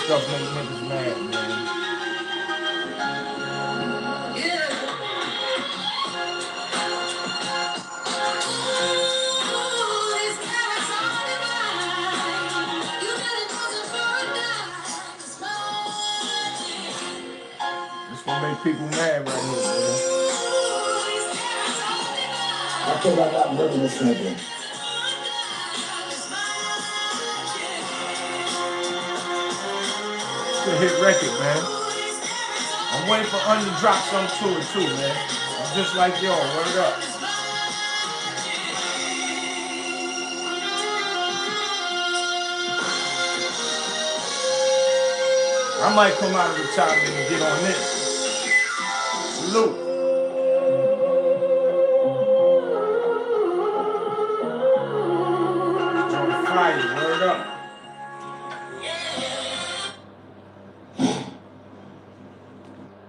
stuff make niggas mad, man. This gonna make people mad right here, man. I feel like I'm living this nigga. It's a hit record, man. I'm waiting for Un to drop something to it too, man. I'm just like y'all, word up. I might come out of retirement and get on this. Salute. On fire, word up.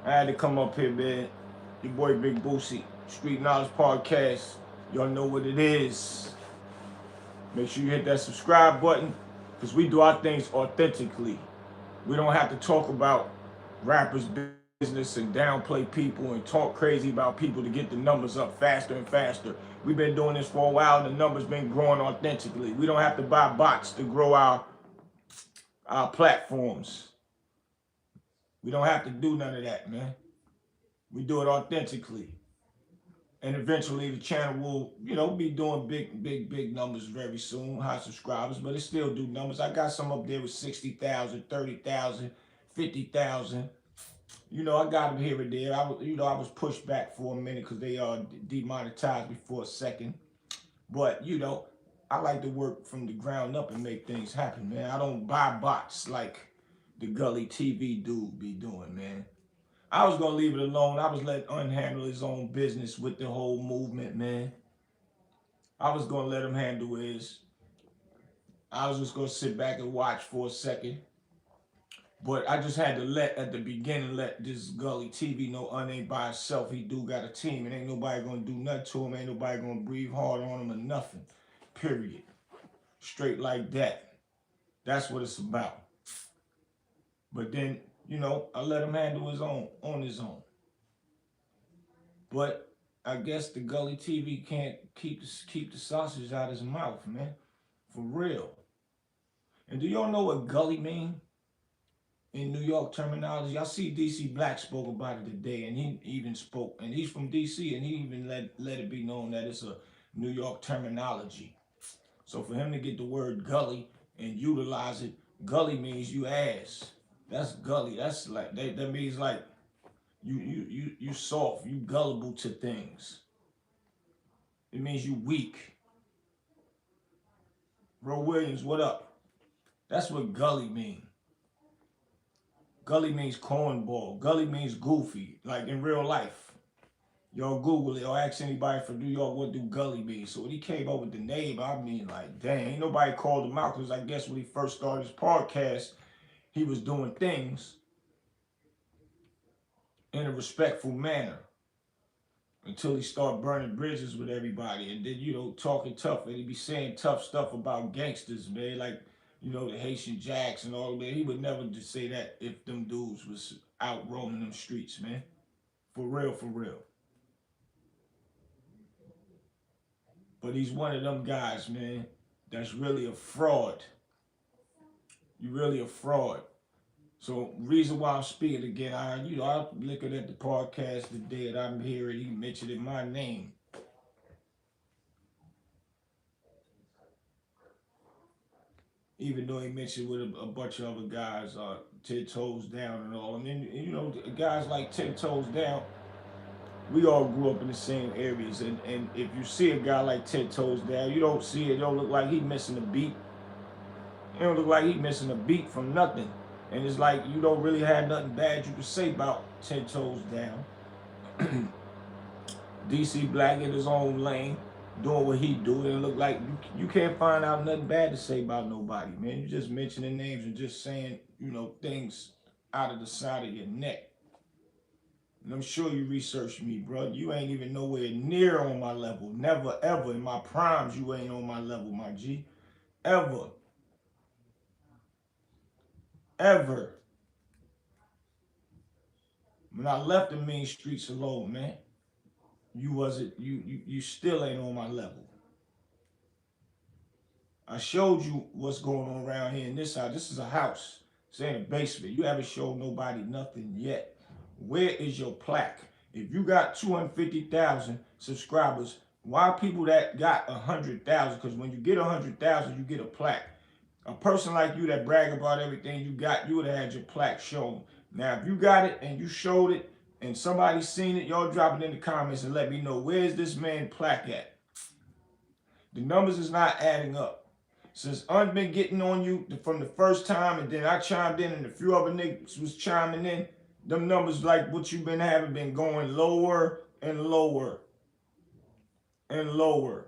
I had to come up here, man. Your boy Big Boosie, Street Knowledge Podcast. Y'all know what it is. Make sure you hit that subscribe button, because we do our things authentically. We don't have to talk about rappers' business and downplay people and talk crazy about people to get the numbers up faster and faster. We've been doing this for a while and the numbers been growing authentically. We don't have to buy bots to grow our platforms. We don't have to do none of that, man. We do it authentically. And eventually the channel will, be doing big numbers very soon, high subscribers, but it still do numbers. I got some up there with 60,000, 30,000, 50,000. I got them here and there. I was pushed back for a minute because they demonetized me for a second. But, I like to work from the ground up and make things happen, man. I don't buy bots like the Gullytv dude be doing, man. I was going to leave it alone. I was letting Un handle his own business with the whole movement, man. I was going to let him handle his. I was just going to sit back and watch for a second. But I just had to at the beginning, let this Gullytv know Un ain't by himself. He do got a team, and ain't nobody going to do nothing to him. Ain't nobody going to breathe hard on him or nothing. Period. Straight like that. That's what it's about. But then, I let him handle his own on his own. But I guess the Gullytv can't keep the sausage out of his mouth, man. For real. And do y'all know what gully mean? In New York terminology, I see DC Black spoke about it today, and he even spoke, and he's from DC, and he even let it be known that it's a New York terminology. So for him to get the word gully and utilize it, gully means you ass. That's gully. That's like that means like you soft, you gullible to things. It means you weak. Bro Williams, what up? That's what gully means. Gully means cornball. Gully means goofy, like in real life. Y'all Google it or ask anybody from New York what do gully mean. So when he came up with the name, I mean, like, dang, ain't nobody called him out, because I guess when he first started his podcast, he was doing things in a respectful manner until he started burning bridges with everybody, and then, talking tough, and he be saying tough stuff about gangsters, man, like, the Haitian Jacks and all that. He would never just say that if them dudes was out roaming them streets, man. For real, for real. But he's one of them guys, man, that's really a fraud. You really a fraud. So reason why I'm speaking again, I'm looking at the podcast today that I'm hearing, he mentioned in my name. Even though he mentioned with a bunch of other guys, 10 Toes Down and all. And then, guys like 10 Toes Down, we all grew up in the same areas. And if you see a guy like 10 Toes Down, you don't see it. It don't look like he missing a beat. It don't look like he missing a beat from nothing. And it's like you don't really have nothing bad you can say about 10 Toes Down. DC Black in his own lane, doing what he do, and it look like you can't find out nothing bad to say about nobody, man. You just mentioning names and just saying, things out of the side of your neck. And I'm sure you researched me, bro. You ain't even nowhere near on my level. Never, ever. In my primes, you ain't on my level, my G. Ever. ever. When I left the mean streets alone, man, you still ain't on my level. I showed you what's going on around here in this house. This is a house. This ain't a basement. You haven't showed nobody nothing yet. Where is your plaque? If you got 250,000 subscribers, why people that got 100,000? Because when you get 100,000, you get a plaque. A person like you that brag about everything you got, you would have had your plaque shown. Now, if you got it and you showed it and somebody seen it, y'all drop it in the comments and let me know, where's this man plaque at? The numbers is not adding up. Since I've been getting on you from the first time, and then I chimed in and a few other niggas was chiming in, them numbers like what you've been having been going lower and lower and lower.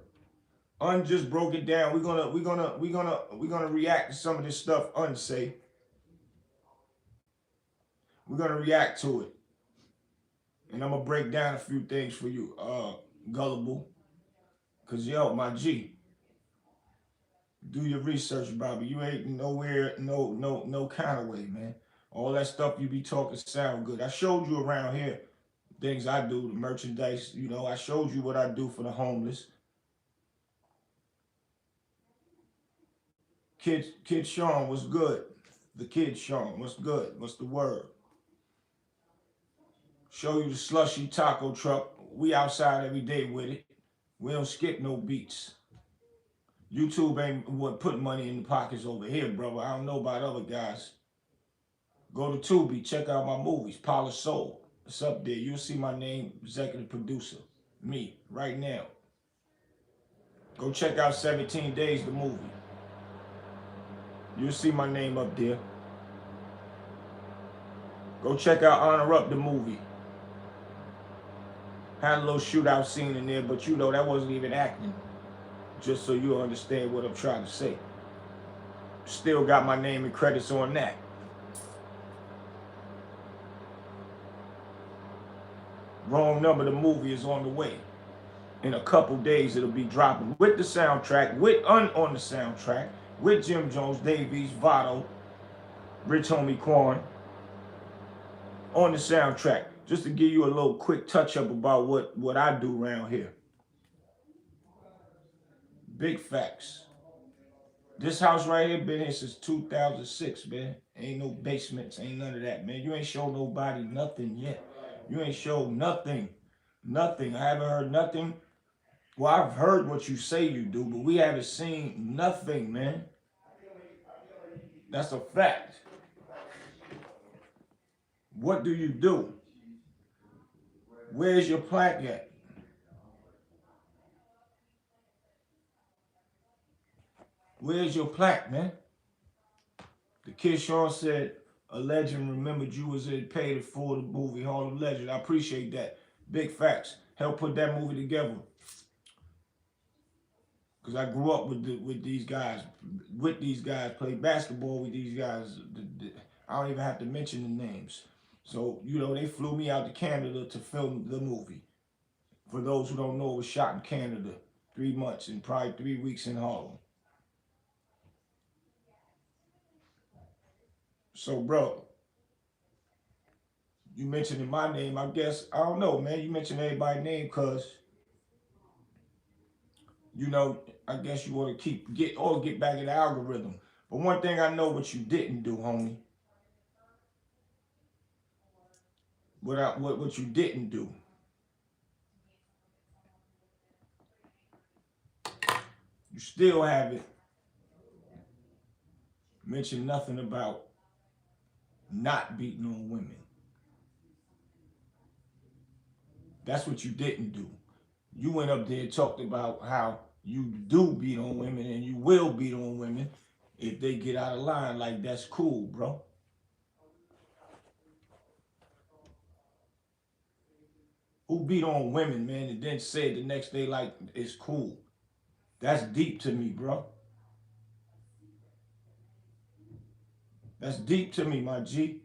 Un just broke it down. We're gonna react to some of this stuff Un say. We're gonna react to it. And I'm gonna break down a few things for you, Gullible. Cause yo, my G, do your research, Bobby. You ain't nowhere, no kind of way, man. All that stuff you be talking sound good. I showed you around here things I do, the merchandise, you know, I showed you what I do for the homeless. Kid Sean, what's good? The Kid Sean, what's good? What's the word? Show you the slushy taco truck. We outside every day with it. We don't skip no beats. YouTube ain't what putting money in the pockets over here, brother. I don't know about other guys. Go to Tubi, check out my movies, Polished Soul. It's up there. You'll see my name, executive producer. Me, right now. Go check out 17 Days, the movie. You'll see my name up there. Go check out Honor Up, the movie. Had a little shootout scene in there, but you know that wasn't even acting. Just so you understand what I'm trying to say. Still got my name and credits on that. Wrong Number, the movie is on the way. In a couple days, it'll be dropping with the soundtrack, with on the soundtrack, with Jim Jones, Davies, Votto, Rich Homie Quan on the soundtrack. Just to give you a little quick touch up about what I do around here. Big facts. This house right here been here since 2006, man. Ain't no basements, ain't none of that, man. You ain't show nobody nothing yet. You ain't showed nothing. Nothing. I haven't heard nothing. Well, I've heard what you say you do, but we haven't seen nothing, man. That's a fact. What do you do? Where's your plaque at? Where's your plaque, man? The Kid Sean said, a legend remembered you was in paid it for the movie Hall of Legend. I appreciate that. Big facts. Help put that movie together. Because I grew up with these guys, played basketball with these guys. I don't even have to mention the names. So, you know, they flew me out to Canada to film the movie. For those who don't know, it was shot in Canada. 3 months and probably 3 weeks in Harlem. So, bro, you mentioning my name, I guess, I don't know, man. You mentioned everybody's name because, you know, I guess you want to get back in the algorithm. But one thing I know what you didn't do, homie. What you didn't do. You still haven't mentioned nothing about not beating on women. That's what you didn't do. You went up there and talked about how you do beat on women and you will beat on women if they get out of line. Like, that's cool, bro. Who beat on women, man, and then said the next day, like, it's cool? That's deep to me, bro. That's deep to me, my G.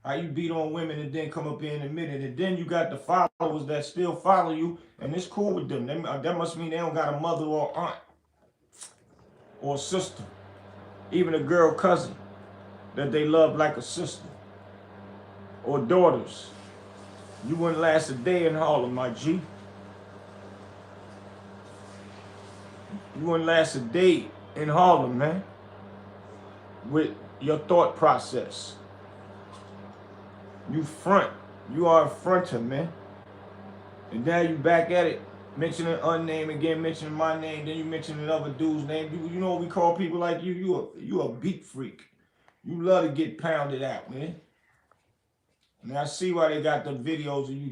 How you beat on women and then come up here and admit it, and then you got the followers that still follow you, and it's cool with them. That must mean they don't got a mother or aunt. or a sister, even a girl cousin that they love like a sister, or daughters. You wouldn't last a day in Harlem, my G. You wouldn't last a day in Harlem, man, with your thought process. You front. You are a fronter, man. And now you back at it, mentioning unnamed again, mentioning my name, then you mentioning another dude's name. You know what we call people like you? You a beat freak. You love to get pounded out, man. And I see why they got the videos of you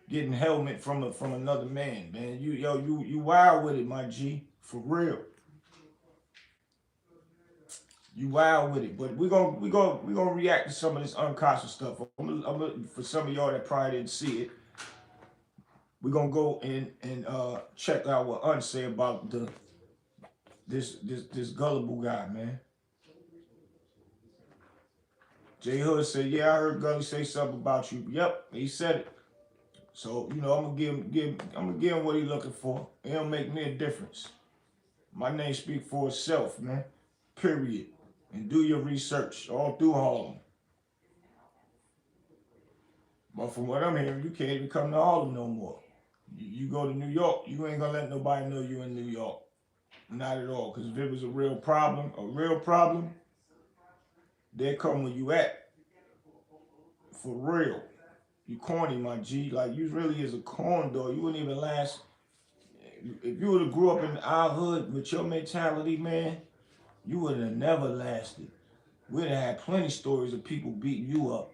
getting helmet from another man, man. You wild with it, my G, for real. You wild with it, but we're gonna react to some of this Unkasa stuff. For some of y'all that probably didn't see it, we're gonna go in and check out what Un say about this gullible guy, man. J Hood said, "Yeah, I heard Gully say something about you." Yep, he said it. So I'm gonna give him what he looking for. It don't make me a difference. My name speak for itself, man. Period. And do your research all through Harlem. But from what I'm hearing, you can't even come to Harlem no more. You go to New York, you ain't gonna let nobody know you in New York. Not at all. Because if it was a real problem, they'll come where you at. For real. You corny, my G. Like, you really is a corn dog. You wouldn't even last. If you would have grew up in our hood with your mentality, man, you would have never lasted. We'd have had plenty stories of people beating you up.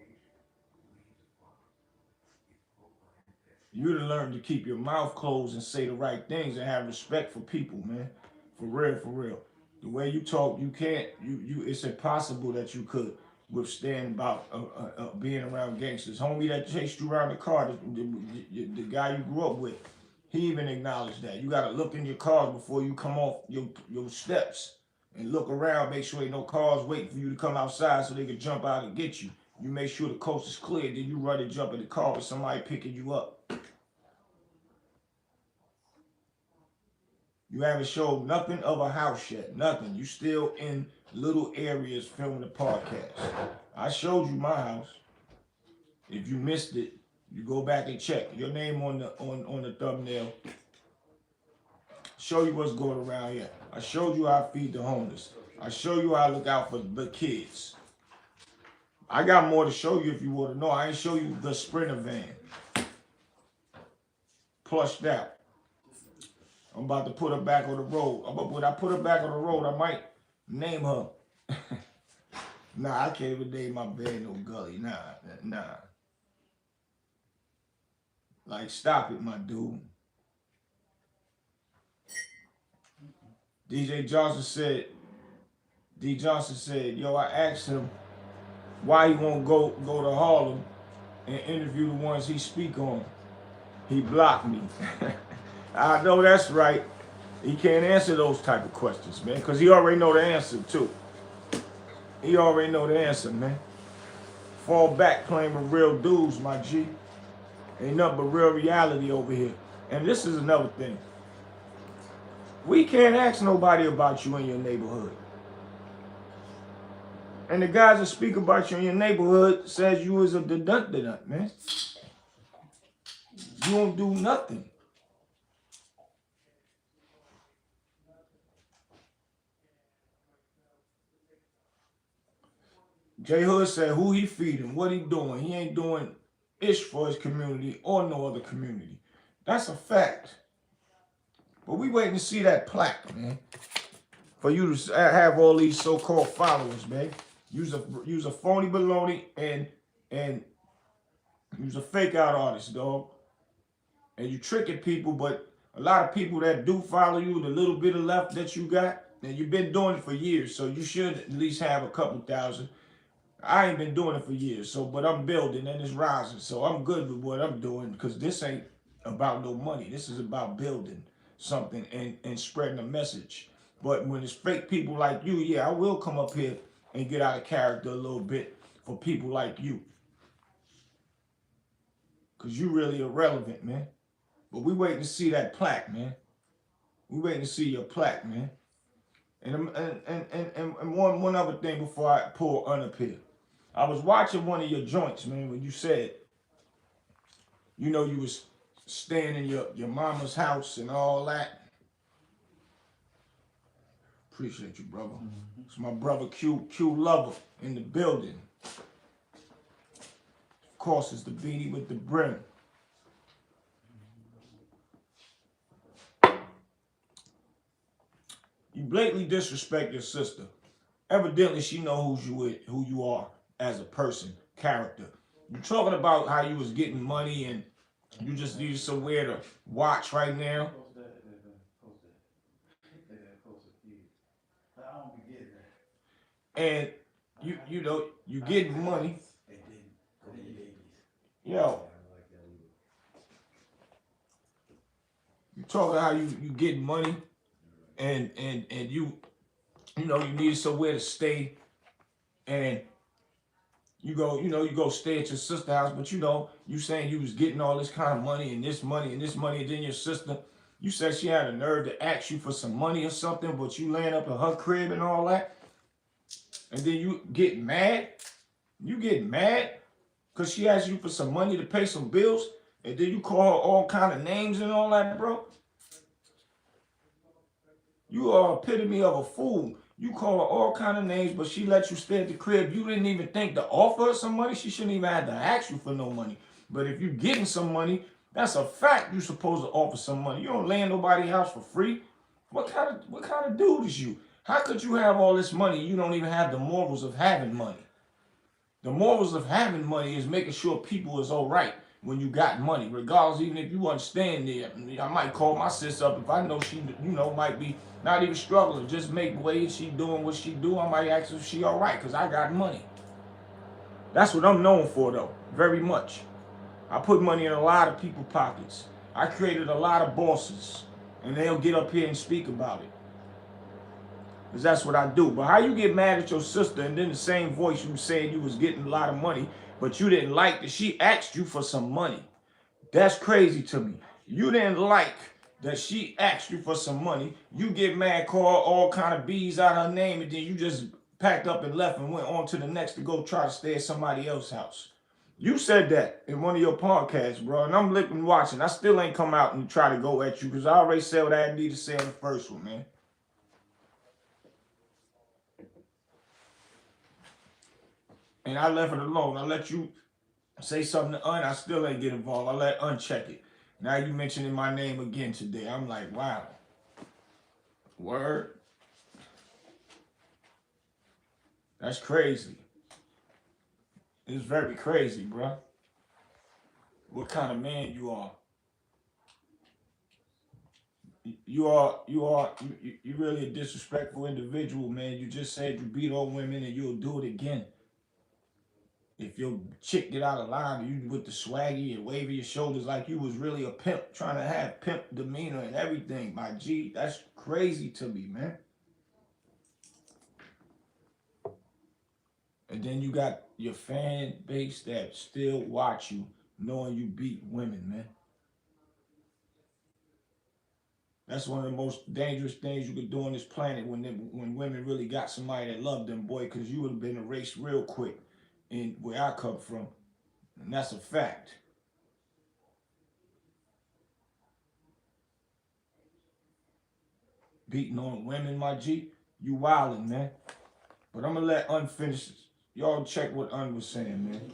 You'd have learned to keep your mouth closed and say the right things and have respect for people, man. For real, for real. The way you talk, you can't. It's impossible that you could withstand about being around gangsters. Homie that chased you around the car, the guy you grew up with, he even acknowledged that. You got to look in your cars before you come off your steps and look around, make sure ain't no cars waiting for you to come outside so they can jump out and get you. You make sure the coast is clear, then you run and jump in the car with somebody picking you up. You haven't showed nothing of a house yet, nothing. You still in little areas filming the podcast. I showed you my house. If you missed it, you go back and check. Your name on the thumbnail. Show you what's going around here. I showed you how I feed the homeless. I show you how I look out for the kids. I got more to show you if you want to know. I ain't show you the Sprinter van. Plushed out. I'm about to put her back on the road. When I put her back on the road, I might name her. Nah, I can't even name my band no Gully. Nah. Like, stop it, my dude. D. Johnson said, yo, I asked him why he won't go to Harlem and interview the ones he speak on. He blocked me. I know that's right. He can't answer those type of questions, man, because he already know the answer, too. He already know the answer, man. Fall back playing with real dudes, my G. Ain't nothing but real reality over here. And this is another thing. We can't ask nobody about you in your neighborhood. And the guys that speak about you in your neighborhood says you is a dun-dun-dun, man. You don't do nothing. J Hood said who he feeding, what he doing. He ain't doing ish for his community or no other community. That's a fact. But we waiting to see that plaque, man. For you to have all these so-called followers, man. Use a phony baloney and use a fake out artist, dog. And you tricking people, but a lot of people that do follow you, the little bit of left that you got, and you've been doing it for years, so you should at least have a couple thousand. I ain't been doing it for years, but I'm building and it's rising. So I'm good with what I'm doing because this ain't about no money. This is about building something and spreading a message. But when it's fake people like you, yeah, I will come up here and get out of character a little bit for people like you. Because you really irrelevant, man. But we waiting to see that plaque, man. We waiting to see your plaque, man. And one other thing before I pull Un up here. I was watching one of your joints, man, when you said, you know, you was staying in your mama's house and all that. Appreciate you, brother. It's my brother Q Lover in the building. Of course, it's the beanie with the brim. You blatantly disrespect your sister. Evidently, she knows who you are as a person, character. You talking about how you was getting money and you just needed somewhere to watch right now. And you know you getting money. Yo, you talking how you getting money and you know you needed somewhere to stay and you go stay at your sister's house, but you know, you saying you was getting all this kind of money and this money and this money, and then your sister, you said she had a nerve to ask you for some money or something, but you laying up in her crib and all that, and then you get mad. You get mad because she asked you for some money to pay some bills, and then you call her all kind of names and all that, bro. You are epitome of a fool. You call her all kind of names, but she let you stay at the crib. You didn't even think to offer her some money. She shouldn't even have to ask you for no money. But if you're getting some money, that's a fact. You're supposed to offer some money. You don't lay in nobody's house for free. What kind of dude is you? How could you have all this money? You don't even have the morals of having money. The morals of having money is making sure people is all right when you got money, regardless. Even if you wasn't staying there, I might call my sis up if I know she, might be not even struggling, just make ways she doing what she do. I might ask her if she all right because I got money. That's what I'm known for, though, very much. I put money in a lot of people's pockets. I created a lot of bosses, and they'll get up here and speak about it. Because that's what I do. But how you get mad at your sister and then the same voice you said you was getting a lot of money, but you didn't like that she asked you for some money? That's crazy to me. You didn't like that she asked you for some money. You get mad, call all kind of B's out her name, and then you just packed up and left and went on to the next to go try to stay at somebody else's house. You said that in one of your podcasts, bro, and I'm looking watching. I still ain't come out and try to go at you because I already said what I need to say on the first one, man. And I left it alone. I let you say something to I still ain't get involved. I let uncheck it. Now you mentioning my name again today. I'm like, wow. Word. That's crazy. It's very crazy, bro. What kind of man you are? You really a disrespectful individual, man. You just said you beat all women and you'll do it again. If your chick get out of line, you with the swaggy and waving your shoulders like you was really a pimp, trying to have pimp demeanor and everything. My G, that's crazy to me, man. And then you got your fan base that still watch you, knowing you beat women, man. That's one of the most dangerous things you could do on this planet when women really got somebody that loved them, boy, because you would have been erased real quick in where I come from. And that's a fact. Beating on women, my G, you wildin', man. But I'm going to let unfinished. Y'all check what Un was saying, man.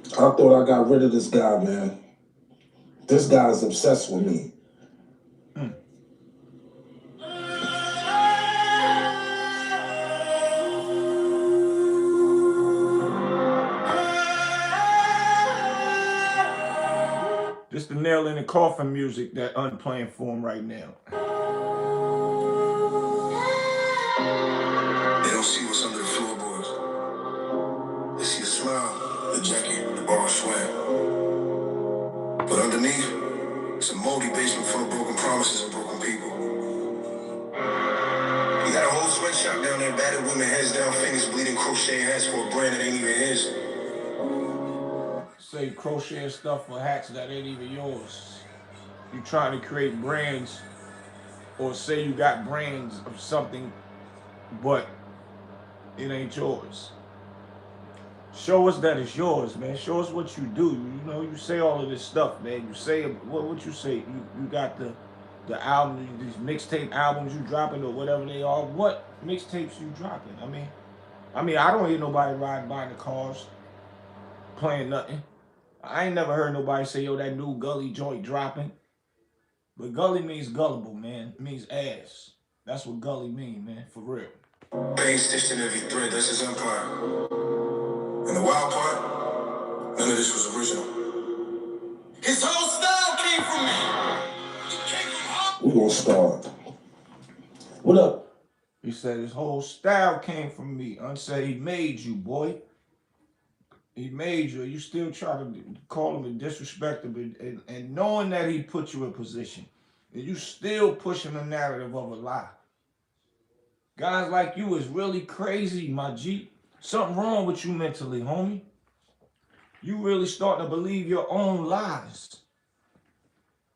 I thought I got rid of this guy, man. This guy's obsessed with me. This the nail in the coffin music that Un playing for him right now. They don't see what's under the floorboards. They see a smile, the jacket, the bar swag. But underneath, it's a moldy basement full of broken promises and broken people. You got a whole sweatshop down there, battered women, heads down, fingers bleeding, crochet hats for a brand that ain't even his. Say crochet stuff for hats that ain't even yours. You trying to create brands or say you got brains of something, but it ain't yours. Show us that it's yours, man. Show us what you do. You know, you say all of this stuff, man. You say what you say. You got the album, these mixtape albums you dropping or whatever they are. What mixtapes you dropping? I mean, I don't hear nobody riding by in the cars playing nothing. I ain't never heard nobody say, yo, that new Gully joint dropping. But Gully means gullible, man. It means ass. That's what Gully mean, man, for real. Pain stitched in every thread, that's his empire. And the wild part, none of this was original. His whole style came from me. It came from her. We gonna start. What up? He said his whole style came from me. Unsaid he made you, boy. He made you. You still try to call him a disrespectful, and knowing that he put you in position, and you still pushing the narrative of a lie. Guys like you is really crazy, my G. Something wrong with you mentally, homie. You really starting to believe your own lies.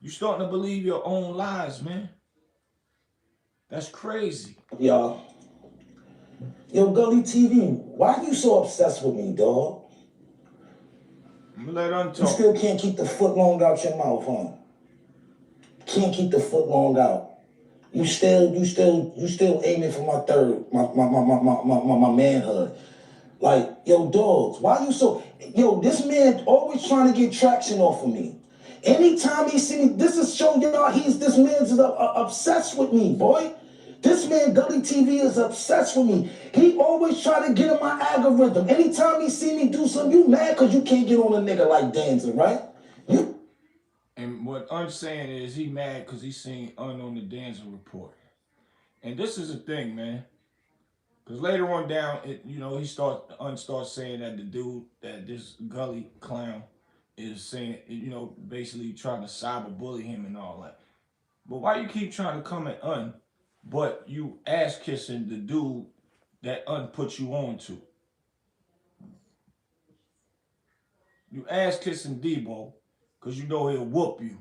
You starting to believe your own lies, man. That's crazy. Yo, Gullytv, why you so obsessed with me, dog? I'm gonna let Untalk. You still can't keep the foot long out your mouth, huh? Can't keep the foot long out. You still aiming for my third, my manhood. Like, yo, dogs, why you so, this man always trying to get traction off of me. Anytime he see me, this is showing y'all this man's obsessed with me, boy. This man, Gullytv, is obsessed with me. He always try to get in my algorithm. Anytime he see me do something, you mad because you can't get on a nigga like dancing, right? And what Un's saying is he mad because he seen Un on the dancing report. And this is the thing, man. Because later on down, Un starts saying that the dude, that this Gully clown is saying, basically trying to cyberbully him and all that. But why you keep trying to come at Un, but you ass kissing the dude that Un put you on to? You ass kissing Debo because you know he'll whoop you.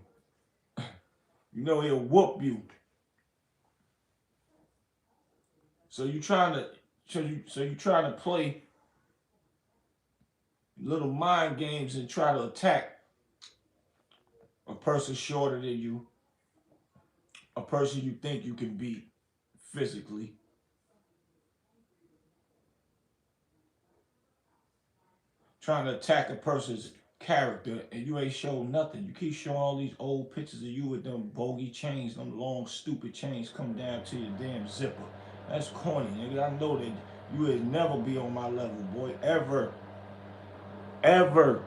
You know he'll whoop you. So you trying to play little mind games and try to attack a person shorter than you, a person you think you can beat physically. Trying to attack a person's character and you ain't showing nothing. You keep showing all these old pictures of you with them bogey chains, them long stupid chains come down to your damn zipper. That's corny, nigga. I know that you would never be on my level, boy. Ever. Ever.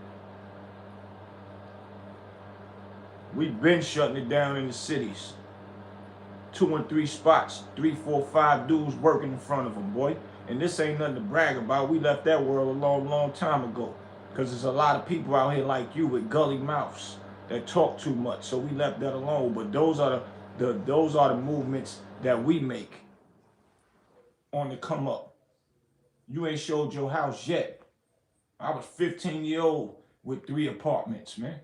We've been shutting it down in the cities. 2 and 3 spots, 3, 4, 5 dudes working in front of them, boy. And this ain't nothing to brag about. We left that world a long, long time ago. Because there's a lot of people out here like you with gully mouths that talk too much. So we left that alone. But those are the movements that we make on the come up. You ain't showed your house yet. I was 15-year-old with 3 apartments, man.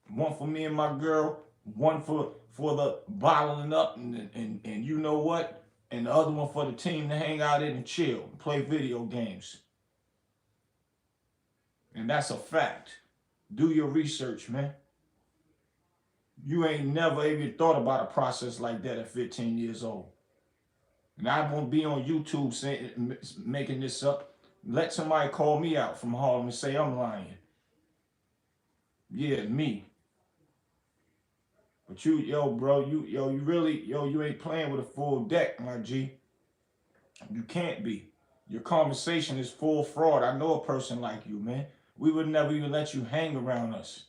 One for me and my girl, one for the bottling up and you know what? And the other one for the team to hang out in and chill, and play video games. And that's a fact. Do your research, man. You ain't never even thought about a process like that at 15 years old. And I won't be on YouTube saying, making this up. Let somebody call me out from Harlem and say I'm lying. Yeah, me. But you ain't playing with a full deck, my G. You can't be. Your conversation is full fraud. I know a person like you, man. We would never even let you hang around us.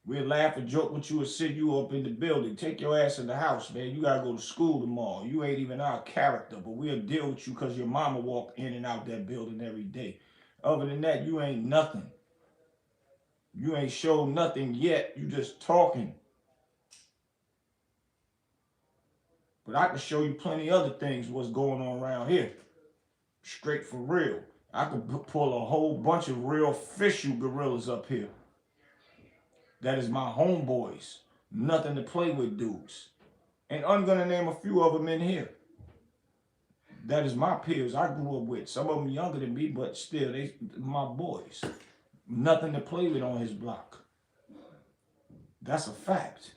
We'd laugh and joke with you and sit you up in the building. Take your ass in the house, man. You gotta go to school tomorrow. You ain't even our character, but we'll deal with you because your mama walk in and out that building every day. Other than that, you ain't nothing. You ain't showed nothing yet. You just talking. But I can show you plenty other things what's going on around here. Straight for real. I could pull a whole bunch of real official gorillas up here. That is my homeboys. Nothing to play with, dudes. And I'm gonna name a few of them in here. That is my peers I grew up with. Some of them younger than me, but still, they my boys. Nothing to play with on his block. That's a fact.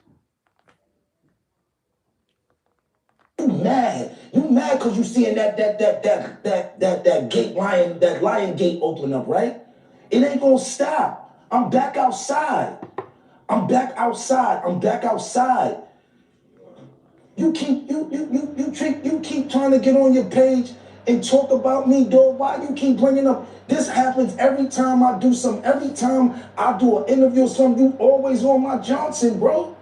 You mad? You mad because you seeing that gate lion gate open up, right? It ain't gonna stop. I'm back outside. I'm back outside. I'm back outside. You keep trying to get on your page and talk about me, dog. Why you keep bringing up? This happens every time I do something. Every time I do an interview or something, you always on my Johnson, bro.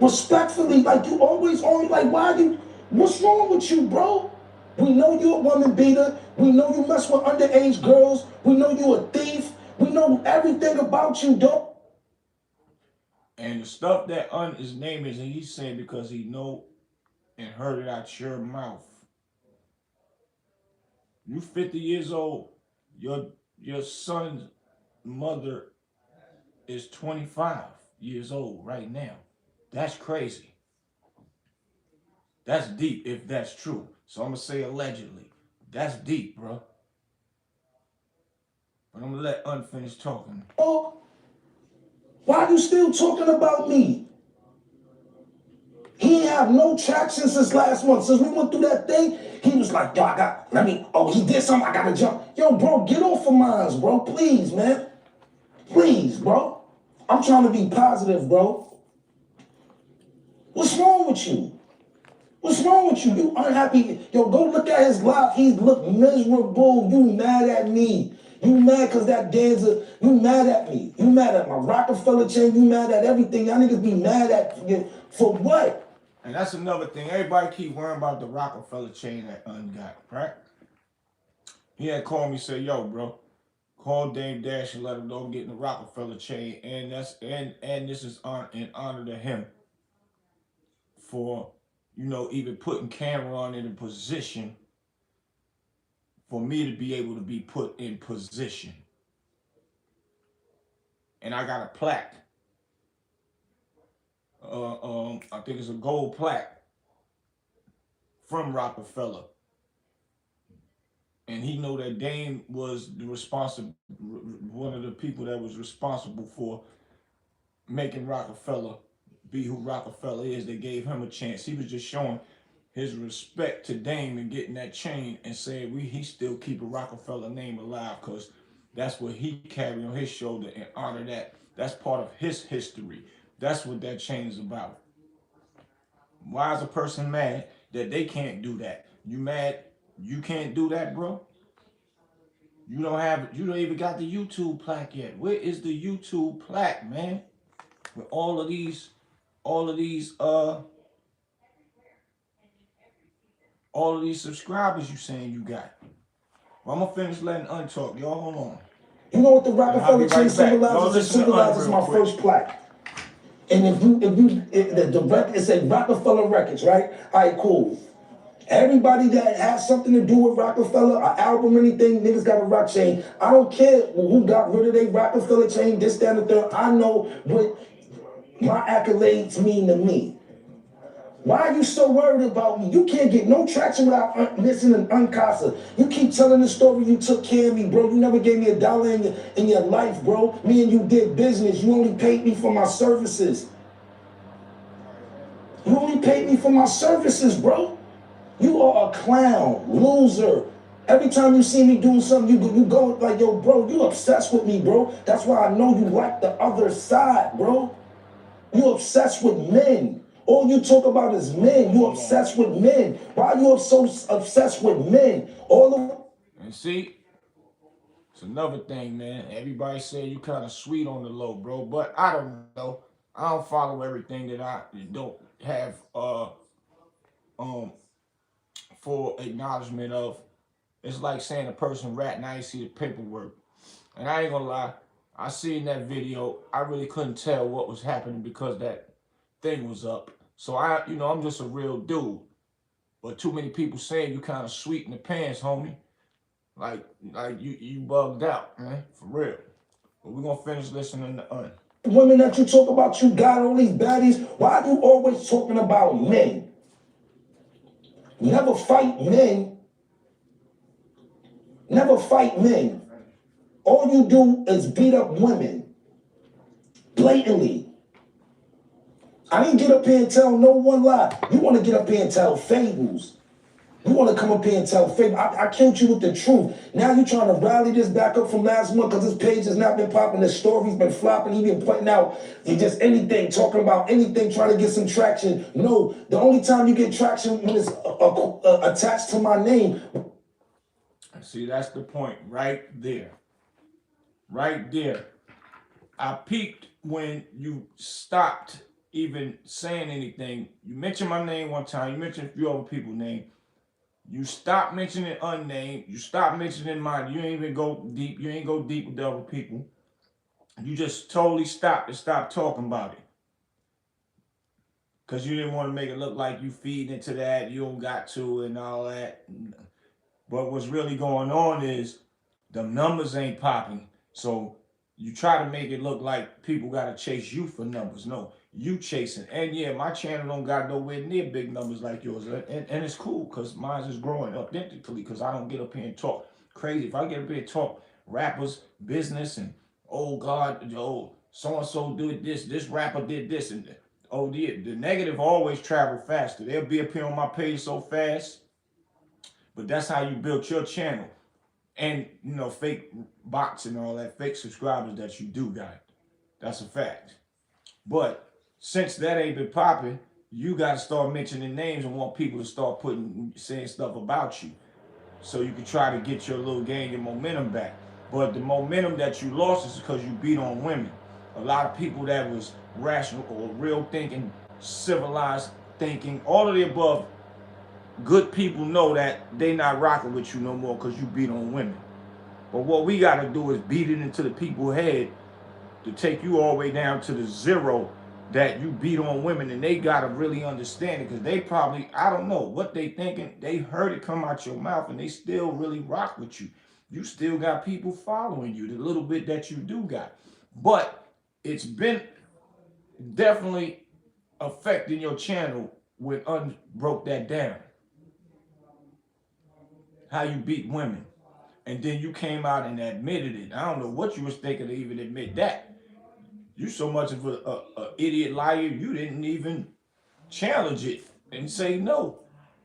Respectfully, like you always on. Like why you? What's wrong with you, bro? We know you a woman beater. We know you mess with underage girls. We know you a thief. We know everything about you, dog. And the stuff that his name is, and he's saying because he know and heard it out your mouth. You 50 years old. Your son's mother is 25 years old right now. That's crazy. That's deep if that's true. So I'm gonna say allegedly. That's deep, bro. But I'm gonna let unfinished talking. Oh, why are you still talking about me? He ain't have no traction since last month. Since we went through that thing, he was like, yo, he did something, I gotta jump. Yo, bro, get off of mine, bro. Please, man. Please, bro. I'm trying to be positive, bro. What's wrong with you? What's wrong with you? You unhappy. Yo, go look at his life. He look miserable. You mad at me. You mad because that dancer, you mad at me. You mad at my Rockefeller chain. You mad at everything. Y'all niggas be mad at for what? And that's another thing. Everybody keep worrying about the Rockefeller chain that got, right? He had called me, say, yo, bro, call Dame Dash and let him know I'm getting the Rockefeller chain. And this is in honor to him for, even putting Cameron in a position for me to be able to be put in position. And I got a plaque. I think it's a gold plaque from Rockefeller. And he know that Dame was one of the people that was responsible for making Rockefeller be who Rockefeller is. They gave him a chance. He was just showing his respect to Dame and getting that chain and saying he still keep a Rockefeller name alive because that's what he carried on his shoulder and honor that. That's part of his history. That's what that chain is about. Why is a person mad that they can't do that? You mad you can't do that, bro? You don't even got the YouTube plaque yet. Where is the YouTube plaque, man? With all of these subscribers you saying you got. Well, I'm gonna finish letting untalk. Y'all hold on. You know what the Rockefeller chain symbolizes? It symbolizes my first plaque. And it's a Rockefeller Records, right? All right, cool. Everybody that has something to do with Rockefeller, an album, anything, niggas got a rock chain. I don't care who got rid of their Rockefeller chain, this, that, and the third. I know what my accolades mean to me. Why are you so worried about me? You can't get no traction without listening to Unkasa. You keep telling the story you took care of me, bro. You never gave me $1 in your life, bro. Me and you did business. You only paid me for my services. You only paid me for my services, bro. You are a clown, loser. Every time you see me doing something, you go like, yo, bro, you obsessed with me, bro. That's why I know you like the other side, bro. You obsessed with men. All you talk about is men. You obsessed with men. Why are you so obsessed with men? And see, it's another thing, man. Everybody say you kind of sweet on the low, bro. But I don't know. I don't follow everything that I don't have full acknowledgement of. It's like saying a person rat and I ain't see the paperwork. And I ain't gonna lie, I seen that video. I really couldn't tell what was happening because that thing was up. So I'm just a real dude. But too many people saying you kind of sweet in the pants, homie. Like you bugged out, man, for real. But we're gonna finish listening to women that you talk about, you got all these baddies. Why are you always talking about men? Never fight men. Never fight men. All you do is beat up women. Blatantly. I didn't get up here and tell no one lie. You want to get up here and tell fables. You want to come up here and tell fables. I killed you with the truth. Now you're trying to rally this back up from last month because this page has not been popping. The story's been flopping. He been putting out just anything, talking about anything, trying to get some traction. No, the only time you get traction when it's attached to my name. See, that's the point right there. Right there. I peaked when you stopped even saying anything. You mentioned my name one time. You mentioned a few other people's name. You stopped mentioning unnamed. You stopped mentioning mine. You ain't even go deep. You ain't go deep with the other people. You just totally stopped and stopped talking about it. Because you didn't want to make it look like you feed into that. You don't got to and all that. But what's really going on is the numbers ain't popping. So you try to make it look like people got to chase you for numbers. No, you chasing. And yeah, my channel don't got nowhere near big numbers like yours. And it's cool because mine is growing authentically because I don't get up here and talk crazy. If I get up here and talk rappers, business, and oh God, oh, so-and-so did this rapper did this. And oh, the negative always travel faster. They'll be up here on my page so fast. But that's how you build your channel. And, fake bots and all that, fake subscribers that you do got. That's a fact. But since that ain't been popping, you got to start mentioning names and want people to start saying stuff about you. So you can try to get your little gain your momentum back. But the momentum that you lost is because you beat on women. A lot of people that was rational or real thinking, civilized thinking, all of the above, good people know that they not rocking with you no more because you beat on women. But what we got to do is beat it into the people's head to take you all the way down to the zero that you beat on women. And they got to really understand it because they probably, I don't know what they thinking. They heard it come out your mouth and they still really rock with you. You still got people following you, the little bit that you do got. But it's been definitely affecting your channel when broke that down. How you beat women. And then you came out and admitted it. I don't know what you was thinking to even admit that. You so much of a idiot liar, you didn't even challenge it and say no.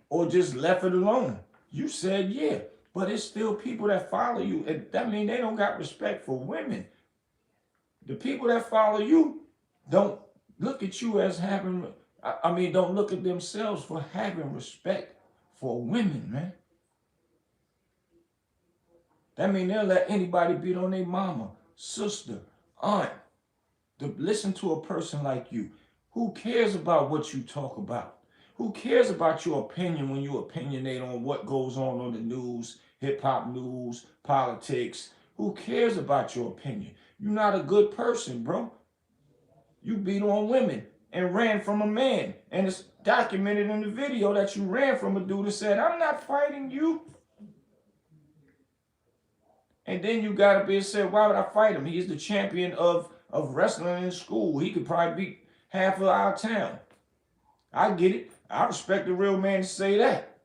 Or just left it alone. You said yeah. But it's still people that follow you. And that means they don't got respect for women. The people that follow you don't look at you as having, don't look at themselves for having respect for women, man. That means they'll let anybody beat on their mama, sister, aunt. To listen to a person like you. Who cares about what you talk about? Who cares about your opinion when you opinionate on what goes on the news, hip hop news, politics? Who cares about your opinion? You're not a good person, bro. You beat on women and ran from a man. And it's documented in the video that you ran from a dude that said, I'm not fighting you. And then you got up here and said, why would I fight him? He is the champion of wrestling in school. He could probably beat half of our town. I get it. I respect a real man to say that.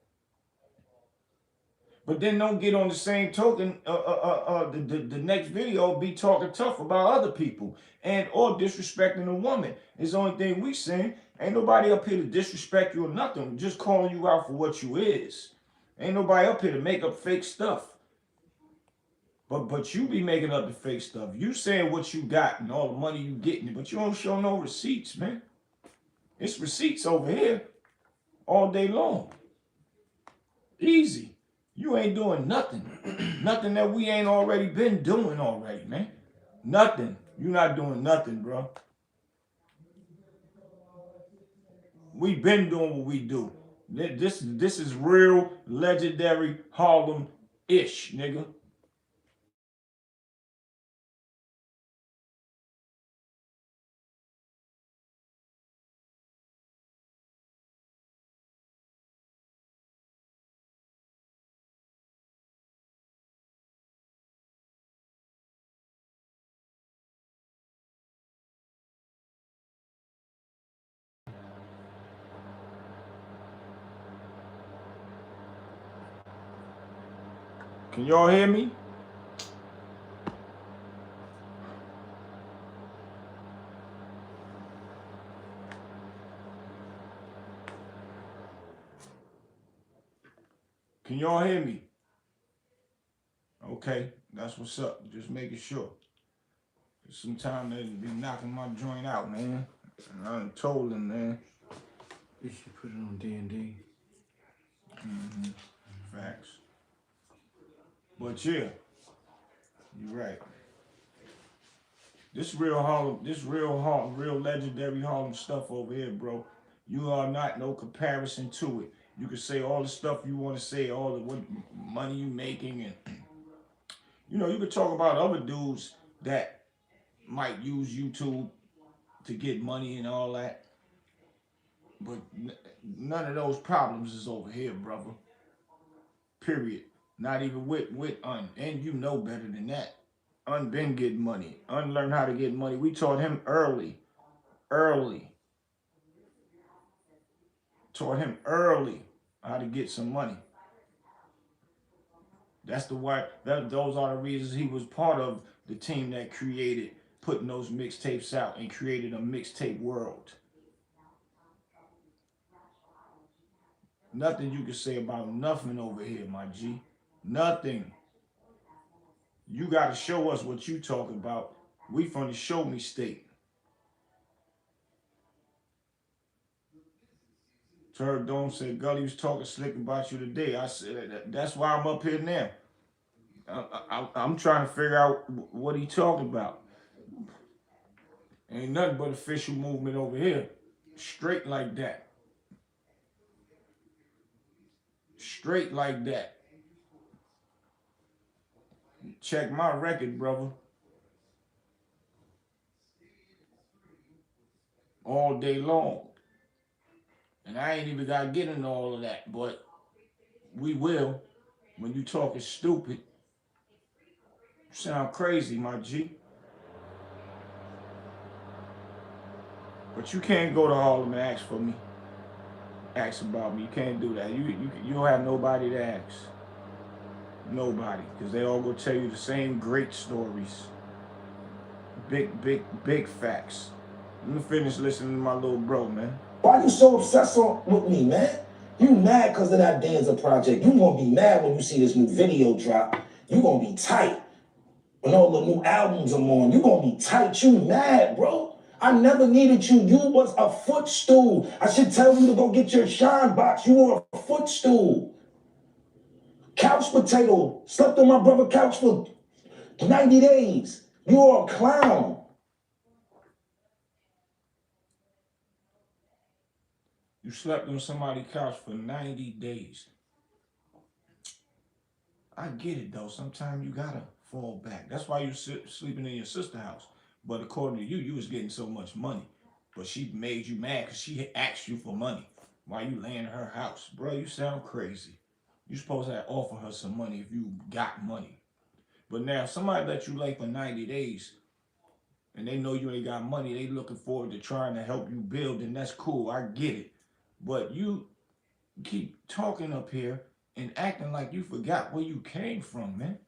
But then don't get on the same token, the next video be talking tough about other people and or disrespecting a woman. It's the only thing we saying. Ain't nobody up here to disrespect you or nothing. We're just calling you out for what you is. Ain't nobody up here to make up fake stuff. But you be making up the fake stuff. You saying what you got and all the money you getting, but you don't show no receipts, man. It's receipts over here all day long. Easy. You ain't doing nothing. Nothing that we ain't already been doing already, man. Nothing. You not doing nothing, bro. We been doing what we do. This is real legendary Harlem-ish, nigga. Can y'all hear me? Can y'all hear me? Okay, that's what's up. Just making sure. Sometimes they be knocking my joint out, man. And I done told them, man. You should put it on D&D. Facts. But yeah, you're right. This real Harlem, real legendary Harlem stuff over here, bro. You are not no comparison to it. You can say all the stuff you want to say, all the what money you making, and you know, you could talk about other dudes that might use YouTube to get money and all that. But none of those problems is over here, brother. Period. Not even with Un. And you know better than that. Un been getting money. Un learned how to get money. We taught him early. Early. Taught him early how to get some money. That's the why those are the reasons he was part of the team that created putting those mixtapes out and created a mixtape world. Nothing you can say about nothing over here, my G. Nothing. You got to show us what you talking about. We from the show me state. Turd Dome said Gully was talking slick about you today. I said that's why I'm up here now. I'm trying to figure out what he talking about. Ain't nothing but official movement over here. Straight like that. Straight like that. Check my record, brother. All day long. And I ain't even got to get into all of that, but we will. When you talking stupid, you sound crazy, my G. But you can't go to Harlem and ask for me. Ask about me. You can't do that. You don't have nobody to ask. Nobody. Because they all gonna tell you the same great stories. Big facts. Let me finish listening to my little bro, man. Why you so obsessed with me, man? You mad because of that Danza project. You gonna be mad when you see this new video drop. You gonna be tight. When all the new albums are on, you gonna be tight. You mad, bro. I never needed you. You was a footstool. I should tell you to go get your shine box. You were a footstool. Couch potato. Slept on my brother's couch for 90 days. You are a clown. You slept on somebody's couch for 90 days. I get it, though. Sometimes you gotta fall back. That's why you sleeping in your sister's house. But according to you, you was getting so much money. But she made you mad because she asked you for money while you laying in her house. Bro, you sound crazy. You supposed to offer her some money if you got money. But now, if somebody let you lay for 90 days and they know you ain't got money, they looking forward to trying to help you build, and that's cool. I get it. But you keep talking up here and acting like you forgot where you came from, man.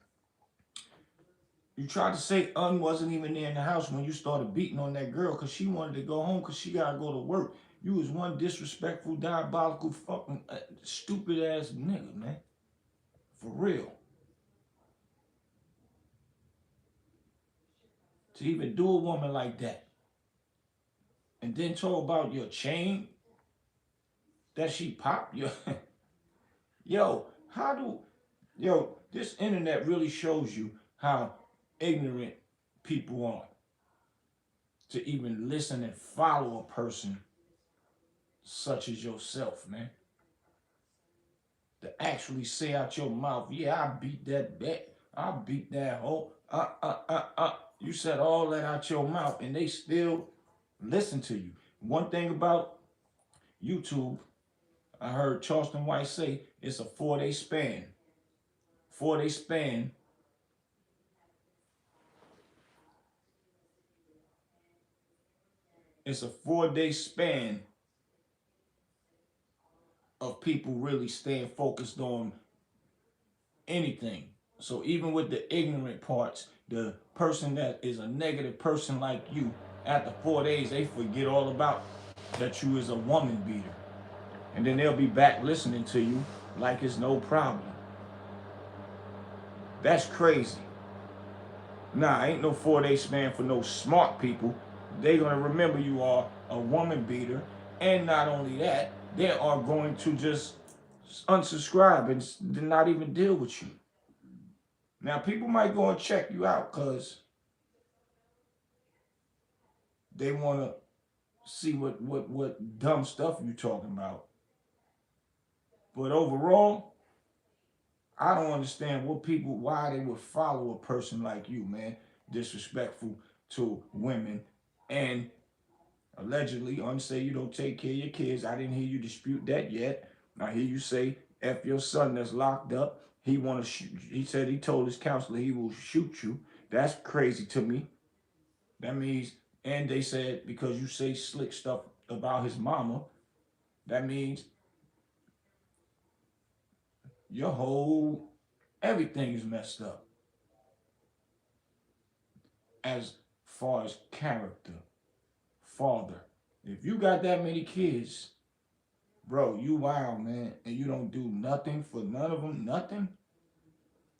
You tried to say Un wasn't even there in the house when you started beating on that girl because she wanted to go home because she got to go to work. You was one disrespectful, diabolical, fucking stupid ass nigga, man. For real. To even do a woman like that. And then talk about your chain that she popped. Yo, this internet really shows you how ignorant people are to even listen and follow a person such as yourself, man. To actually say out your mouth, yeah, I beat that bet. I beat that hoe. You said all that out your mouth and they still listen to you. One thing about YouTube, I heard Charleston White say it's a 4-day span. 4-day span. It's a 4-day span of people really staying focused on anything. So even with the ignorant parts, the person that is a negative person like you, after 4 days, they forget all about that you is a woman beater. And then they'll be back listening to you like it's no problem. That's crazy. Nah, ain't no 4 day span for no smart people. They're gonna remember you are a woman beater, and not only that, they are going to just unsubscribe and not even deal with you. Now, people might go and check you out because they want to see what dumb stuff you talking about. But overall, I don't understand why they would follow a person like you, man. Disrespectful to women and allegedly unsay you don't take care of your kids. I didn't hear you dispute that yet. I hear you say F your son that's locked up. He want to shoot. He said he told his counselor he will shoot you. That's crazy to me. That means, and they said because you say slick stuff about his mama, that means your whole everything is messed up as far as character. Father, if you got that many kids, bro, you wild, man, and you don't do nothing for none of them, nothing.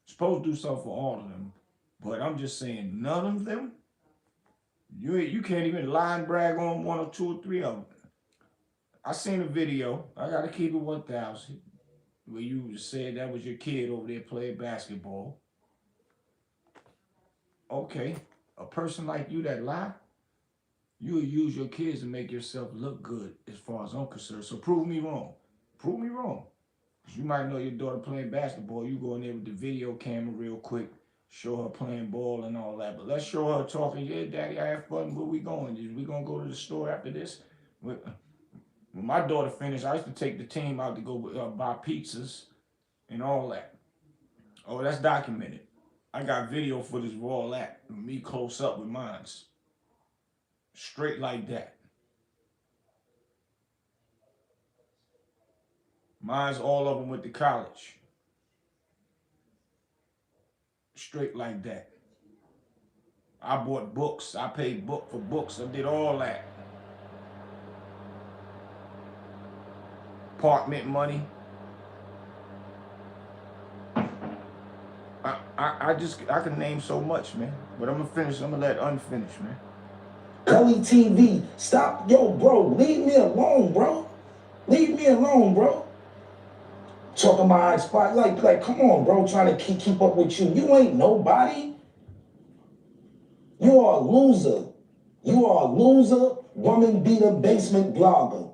Supposed to do something for all of them, but I'm just saying, none of them. You can't even lie and brag on one or two or three of them. I seen a video. I gotta keep it 1,000. Where you said that was your kid over there playing basketball. Okay, a person like you that lie, you will use your kids to make yourself look good as far as I'm concerned. So prove me wrong. Prove me wrong. You might know your daughter playing basketball. You go in there with the video camera real quick, show her playing ball and all that. But let's show her talking, yeah, daddy, I have fun. Where we going? We going to go to the store after this? When my daughter finished, I used to take the team out to go buy pizzas and all that. Oh, that's documented. I got video footage of all that. Me close up with mines. Straight like that. Mine's all of them went to college. Straight like that. I bought books. I paid book for books. I did all that. Apartment money. I can name so much, man. But I'm gonna finish. I'm gonna let unfinished, man. Gullytv, stop, yo, bro, leave me alone, bro. Leave me alone, bro. Talking my spot, like, come on, bro. Trying to keep up with you. You ain't nobody. You are a loser. You are a loser, woman beater, basement blogger.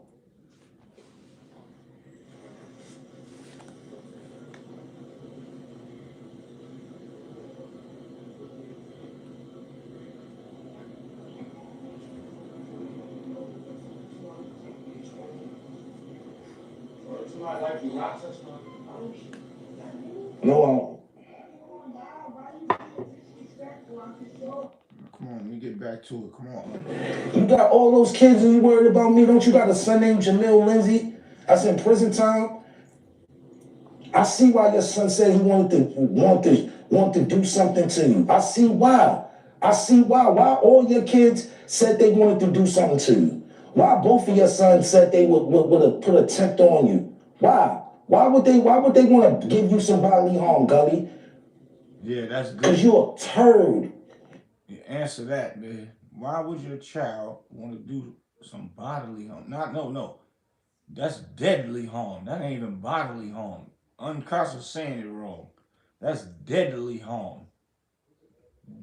No, Come on, let me get back to it. Come on. you got all those kids and you worried about me? Don't you got a son named Jamil Lindsay? That's in prison time. I see why your son said he want to do something to you. I see why. I see why. Why all your kids said they wanted to do something to you. Why both of your sons said they would put a attempt on you. Why? Why would they want to give you some bodily harm, Gully? Yeah, that's good. Because you're a turd. Yeah, answer that, man. Why would your child want to do some bodily harm? No. That's deadly harm. That ain't even bodily harm. Unkasa saying it wrong. That's deadly harm.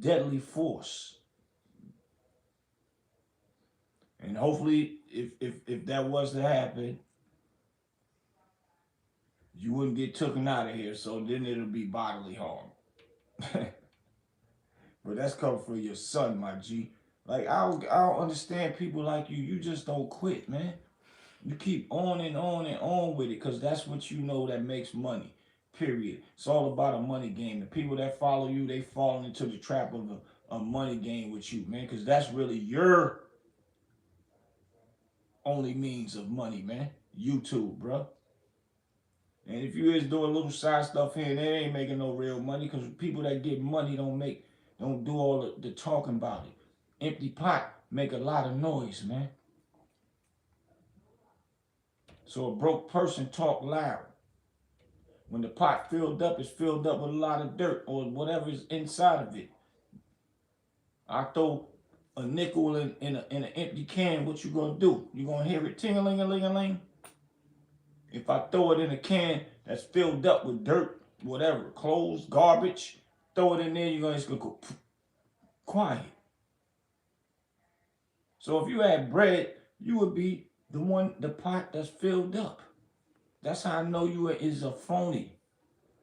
Deadly force. And hopefully, if that was to happen, you wouldn't get taken out of here. So then it'll be bodily harm. But that's coming from your son, my G. Like I don't understand people like you. You just don't quit, man. You keep on and on and on with it because that's what you know that makes money. Period. It's all about a money game. The people that follow you, they fall into the trap of a money game with you, man. Because that's really your only means of money, man. YouTube, bro. And if you is doing little side stuff here and there, ain't making no real money because people that get money don't do all the talking about it. Empty pot make a lot of noise, man. So a broke person talk loud. When the pot filled up, it's filled up with a lot of dirt or whatever is inside of it. I throw a nickel in an empty can, what you gonna do? You gonna hear it ting-a-ling-a-ling-a-ling? If I throw it in a can that's filled up with dirt, whatever, clothes, garbage, throw it in there, it's gonna go quiet. So if you had bread, you would be the pot that's filled up. That's how I know you is a phony.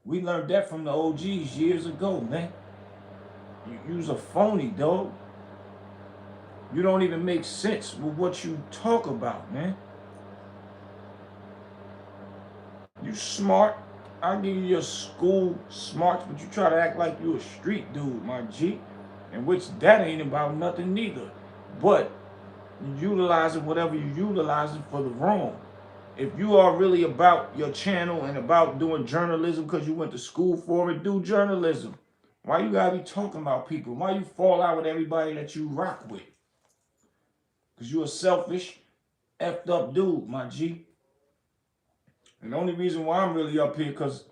We learned that from the OGs years ago, man. You's a phony, dog. You don't even make sense with what you talk about, man. You smart. I'll give you your school smarts, but you try to act like you a street dude, my G. And which that ain't about nothing neither. But you utilizing whatever you utilizing for the wrong. If you are really about your channel and about doing journalism because you went to school for it, do journalism. Why you gotta be talking about people? Why you fall out with everybody that you rock with? Because you a selfish, effed up dude, my G. And the only reason why I'm really up here because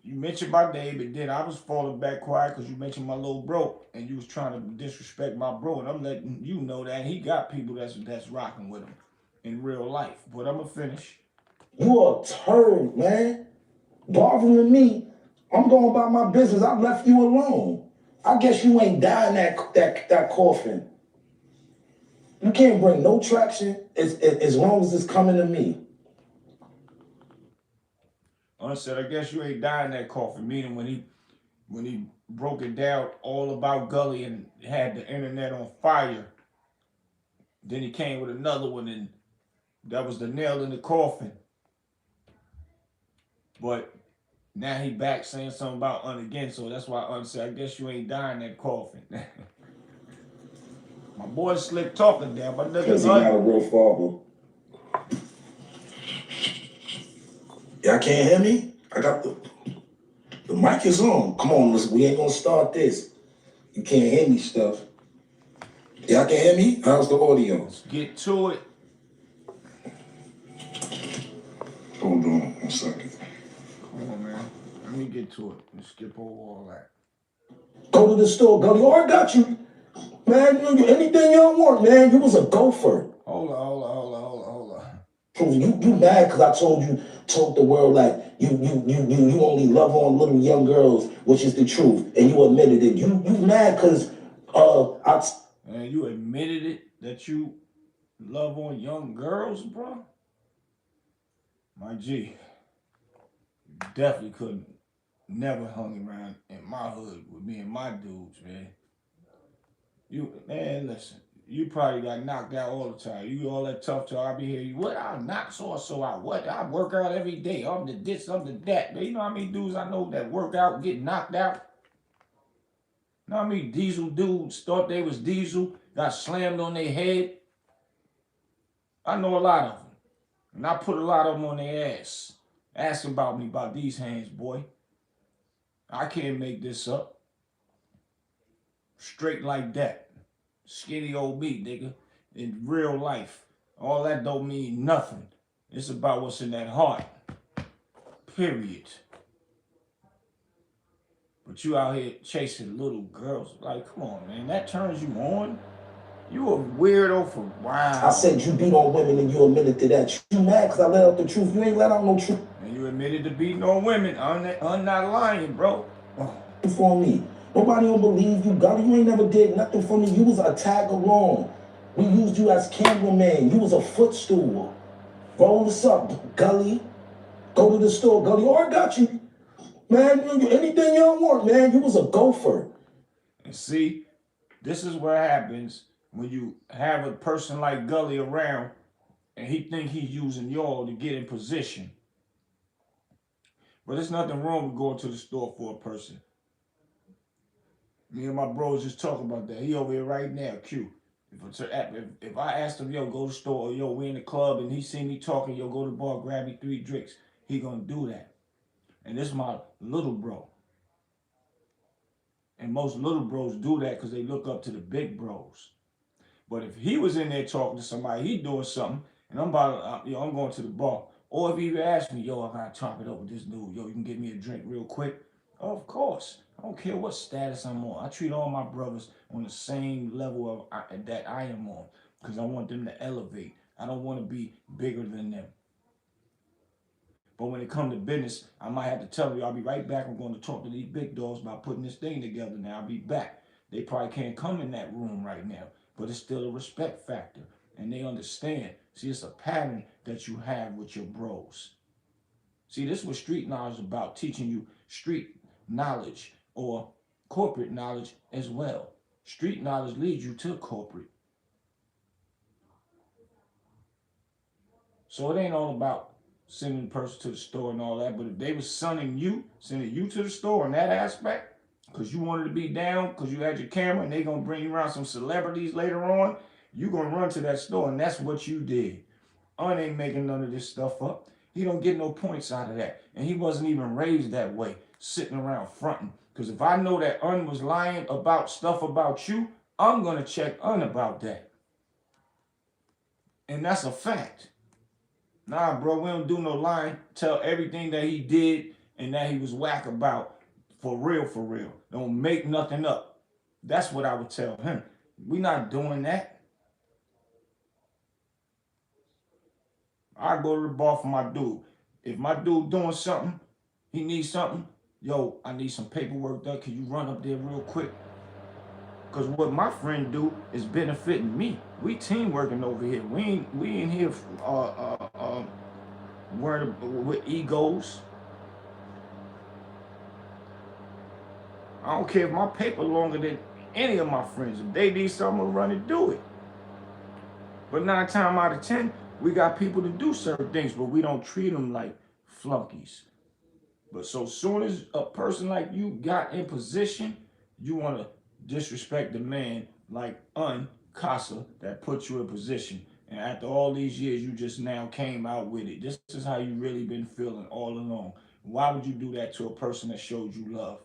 you mentioned my name, and then I was falling back quiet because you mentioned my little bro, and you was trying to disrespect my bro, and I'm letting you know that he got people that's rocking with him in real life. But I'm gonna finish. You a turd, man. Bothering me. I'm going about my business. I left you alone. I guess you ain't dying that coffin. You can't bring no traction as long as it's coming to me. I said, I guess you ain't dying that coffin. Meaning when he broke it down all about Gully and had the internet on fire, then he came with another one, and that was the nail in the coffin. But now he back saying something about Un again, so that's why Un said, I guess you ain't dying that coffin. My boy Slick talking there, but because he not a real father. Y'all can't hear me? I got the mic is on. Come on, listen, we ain't gonna start this. You can't hear me stuff. Y'all can hear me? How's the audio? Let's get to it. Hold on 1 second. Come on, man. Let me get to it. Let's skip over all that. Go to the store, Gully. Oh, I got you. Man, anything y'all want, man. You was a gopher. Hold on. You mad because I told the world like you only love on little young girls, which is the truth, and you admitted it. You mad because And you admitted it that you love on young girls, bro? My G, you definitely couldn't never hung around in my hood with me and my dudes, man. Man, listen. You probably got knocked out all the time. You all that tough talk. I be hearing you. What? I knock so out. What? I work out every day. I'm the this, I'm the that. But you know how many dudes I know that work out, get knocked out? You know how many diesel dudes thought they was diesel, got slammed on their head? I know a lot of them. And I put a lot of them on their ass. Ask about me, about these hands, boy. I can't make this up. Straight like that. Skinny old me, nigga. In real life. All that don't mean nothing. It's about what's in that heart. Period. But you out here chasing little girls. Like, come on, man. That turns you on? You a weirdo for wow. I said you beat on women and you admitted to that. You mad because I let out the truth. You ain't let out no truth. And you admitted to beating on women. I'm not lying, bro. For me. Nobody don't believe you, Gully. You ain't never did nothing for me. You was a tag along. We used you as cameraman. You was a footstool. Roll this up, Gully. Go to the store, Gully. Oh, I got you. Man, anything y'all want, man. You was a gopher. And see, this is what happens when you have a person like Gully around and he think he's using y'all to get in position. But there's nothing wrong with going to the store for a person. Me and my bros just talking about that. He over here right now, Q. If I asked him, yo, go to the store, or yo, we in the club, and he see me talking, yo, go to the bar, grab me 3 drinks. he gonna do that. And this is my little bro. And most little bros do that because they look up to the big bros. But if he was in there talking to somebody, he doing something, and I'm going to the bar. Or if he asked me, yo, I gotta chop it up with this dude. Yo, you can get me a drink real quick. Oh, of course. I don't care what status I'm on. I treat all my brothers on the same level that I am on, because I want them to elevate. I don't want to be bigger than them. But when it comes to business, I might have to tell you, I'll be right back. I'm going to talk to these big dogs about putting this thing together now. I'll be back. They probably can't come in that room right now, but it's still a respect factor. And they understand. See, it's a pattern that you have with your bros. See, this is what street knowledge is about, teaching you street knowledge or corporate knowledge as well. Street knowledge leads you to corporate. So it ain't all about sending the person to the store and all that, but if they was sending you to the store in that aspect, because you wanted to be down, because you had your camera, and they gonna bring you around some celebrities later on, you gonna run to that store, and that's what you did. Ain't making none of this stuff up. He don't get no points out of that, and he wasn't even raised that way, sitting around fronting. Because if I know that was lying about stuff about you, I'm gonna check about that, and that's a fact. Nah, bro, we don't do no lying. Tell everything that he did and that he was whack about. For real, for real. Don't make nothing up. That's what I would tell him. We not doing that. I go to the bar for my dude. If my dude doing something, he needs something, yo, I need some paperwork done. Can you run up there real quick? Because what my friend do is benefiting me. We team working over here. We ain't here with egos. I don't care if my paper longer than any of my friends. If they need something, I'll run and do it. But 9 times out of 10, we got people to do certain things, but we don't treat them like flunkies. But so soon as a person like you got in position, you want to disrespect the man like Unkasa that put you in position. And after all these years, you just now came out with it. This is how you really been feeling all along. Why would you do that to a person that showed you love?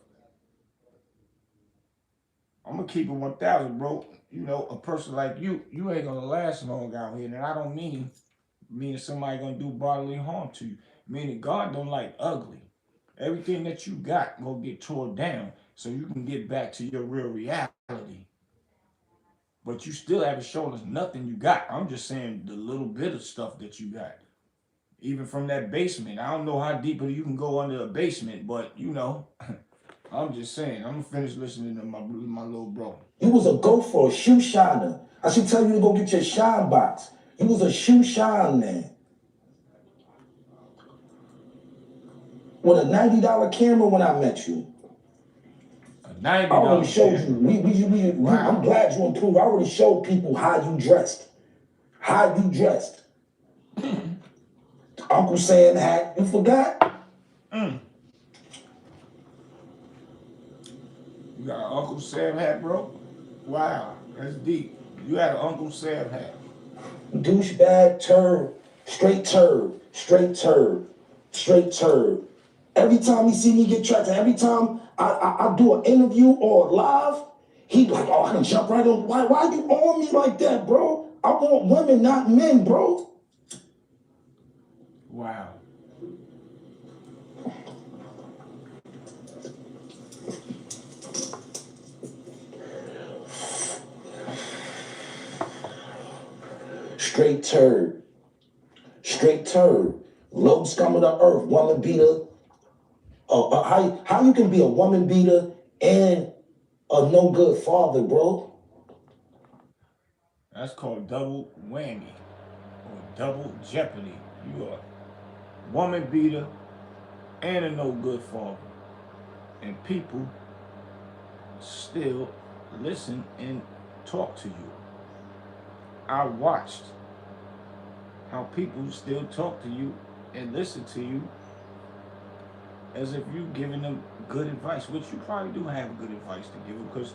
I'm gonna keep it 1,000, bro. You know, a person like you ain't gonna last long out here. And I don't mean somebody gonna do bodily harm to you. Meaning God don't like ugly. Everything that you got gonna get torn down so you can get back to your real reality. But you still haven't shown us nothing you got. I'm just saying the little bit of stuff that you got. Even from that basement. I don't know how deep you can go under a basement, but you know, I'm just saying, I'm gonna finish listening to my little bro. You was a gopher, a shoe shiner. I should tell you to go get your shine box. You was a shoe shine man. With a $90 camera when I met you. A $90 I already showed you. Wow. I'm glad you improved. I already showed people how you dressed. How you dressed. Uncle Sam hat. You forgot? You got an Uncle Sam hat, bro? Wow, that's deep. You had an Uncle Sam hat. Douchebag, turd, straight turd, straight turd, straight turd. Every time he see me get tracked, every time I do an interview or live, he like, oh, I can jump right on. Why you on me like that, bro? I want women, not men, bro. Wow. Straight turd. Straight turd. Low scum of the earth. Woman beater. How you can be a woman beater and a no good father, bro? That's called double whammy or double jeopardy. You are a woman beater and a no good father. And people still listen and talk to you. I watched how people still talk to you and listen to you as if you're giving them good advice, which you probably do have good advice to give them because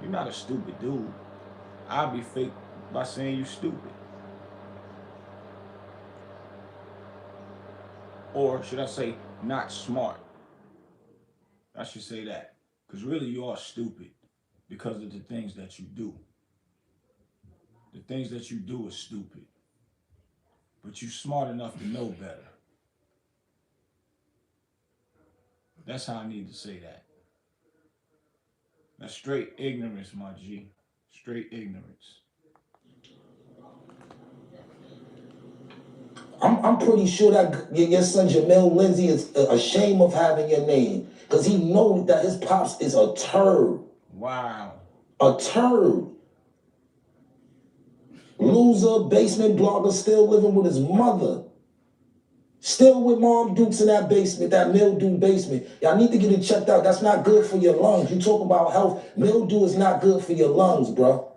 you're not a stupid dude. I'll be fake by saying you're stupid. Or should I say, not smart? I should say that. Because really, you are stupid because of the things that you do. The things that you do are stupid. But you're smart enough to know better. That's how I need to say that. That's straight ignorance, my G. Straight ignorance. I'm pretty sure that your son Jamel Lindsay is ashamed of having your name because he knows that his pops is a turd. Wow. A turd. Loser, basement blogger, still living with his mother. Still with Mom Dukes in that basement, that mildew basement. Y'all need to get it checked out. That's not good for your lungs. You talk about health. Mildew is not good for your lungs, bro.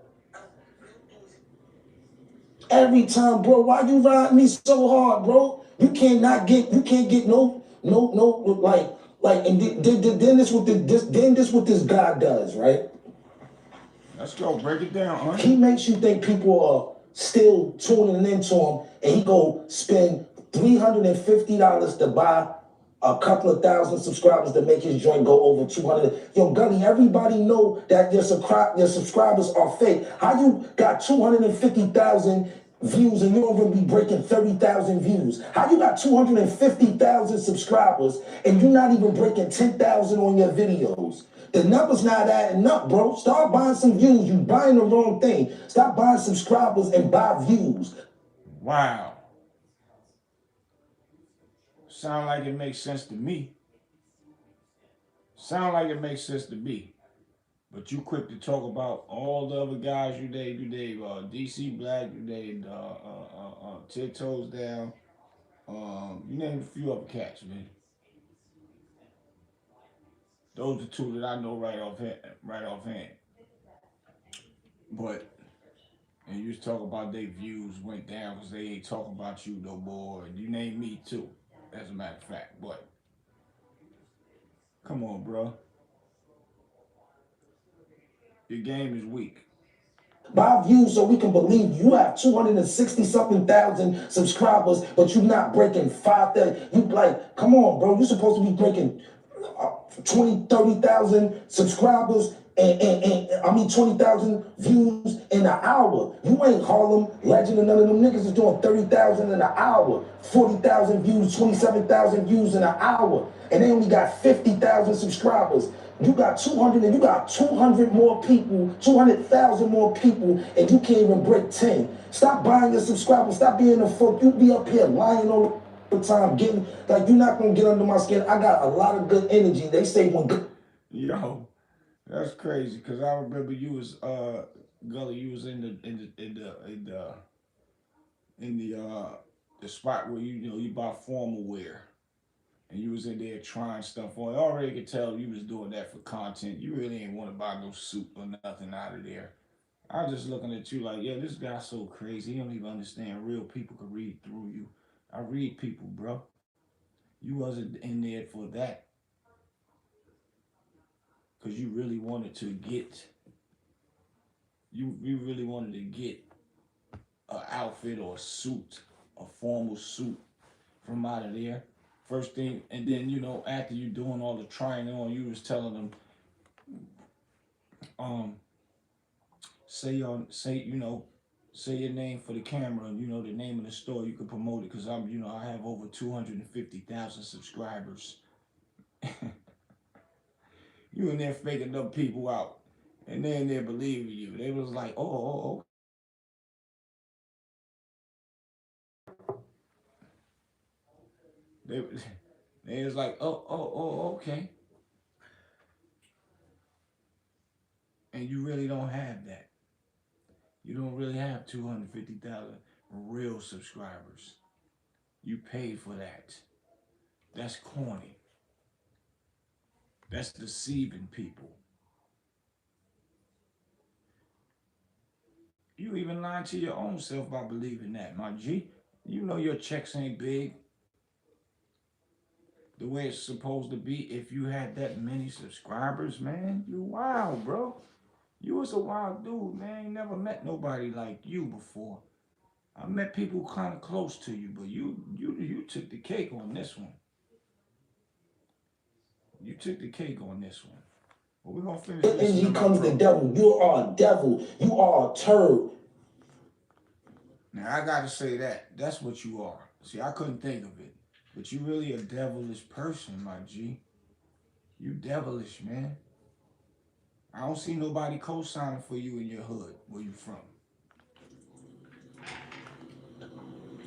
Every time, bro, why you ride me so hard, bro? You can't get no, and then this what this guy does, right? Let's go. Break it down, huh? He makes you think people are still tuning into him, and he go spend $350 to buy a couple of thousand subscribers to make his joint go over 200. Yo, Gully, everybody know that your subscribers are fake. How you got 250,000 views and you don't even be breaking 30,000 views? How you got 250,000 subscribers and you're not even breaking 10,000 on your videos? The numbers not adding up, bro. Start buying some views. You buying the wrong thing. Stop buying subscribers and buy views. Wow. Sound like it makes sense to me. Sound like it makes sense to me. But you quick to talk about all the other guys you did DC Black, you did Tiptoes Down. You named a few other cats, man. Those are two that I know right offhand. But and you was talking about their views went down because they ain't talking about you no more. And you named me too, as a matter of fact. But come on, bro. Your game is weak. Buy views so we can believe you have 260 something thousand subscribers, but you're not breaking 5,000. You like, come on, bro. You're supposed to be breaking 20, 30,000 subscribers and 20,000 views in an hour. You ain't Harlem Legend and none of them niggas is doing 30,000 in an hour, 40,000 views, 27,000 views in an hour, and they only got 50,000 subscribers. You got 200 and you got 200 more people, 200,000 more people, and you can't even break 10. Stop buying your subscribers. Stop being a fuck. You be up here lying all the time, getting like you're not gonna get under my skin. I got a lot of good energy. They say when good. Yo, that's crazy. Cause I remember you was Gully. You was in the spot where you buy formal wear. And you was in there trying stuff on. I already could tell you was doing that for content. You really ain't want to buy no suit or nothing out of there. I was just looking at you like, yeah, this guy's so crazy. He don't even understand real people could read through you. I read people, bro. You wasn't in there for that because you really wanted to get. You really wanted to get an outfit or a suit, a formal suit from out of there. First thing, and then after you doing all the trying on, you was telling them, um, say your name for the camera and the name of the store. You could promote it because I have over 250,000 subscribers. You in there faking them people out, and they in there believing you. They was like, oh. They they was like, okay, and you really don't have that. You don't really have 250,000 real subscribers. You paid for that. That's corny. That's deceiving people. You even lied to your own self by believing that, my G. You know your checks ain't big the way it's supposed to be if you had that many subscribers, man. You wild, bro. You was a wild dude, man. Ain't never met nobody like you before. I met people kind of close to you, but you took the cake on this one. You took the cake on this one. But we're gonna finish Your listening to energy my comes the bro. devil. You are a devil. You are a turd. Now I gotta say that. That's what you are. See, I couldn't think of it. But you really a devilish person, my G. You devilish, man. I don't see nobody co-signing for you in your hood. Where you from?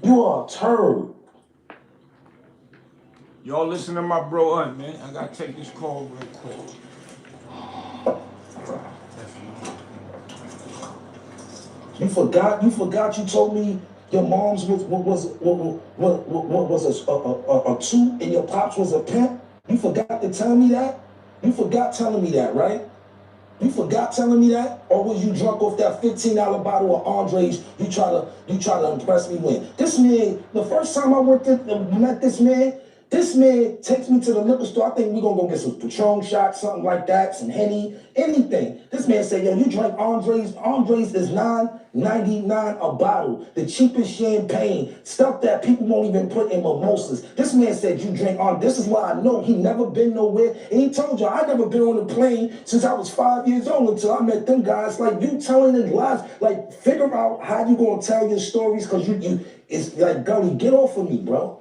You are a turd. Y'all listen to my bro Hunt, man. I gotta take this call real quick. You forgot you told me your mom's was a two and your pops was a pimp. You forgot to tell me that? You forgot telling me that, right? You forgot telling me that? Or was you drunk off that $15 bottle of Andres you try to impress me with? This man, the first time I met this man takes me to the liquor store. I think we're gonna go get some Patron shots, something like that, some Henny, anything. This man said, yo, you drink Andres. Andres is $9.99 a bottle. The cheapest champagne. Stuff that people won't even put in mimosas. This man said you drink Andres. This is why I know he never been nowhere. And he told you I never been on a plane since I was 5 years old until I met them guys. Like you telling the lies. Like figure out how you gonna tell your stories because you it's like Gully, get off of me, bro.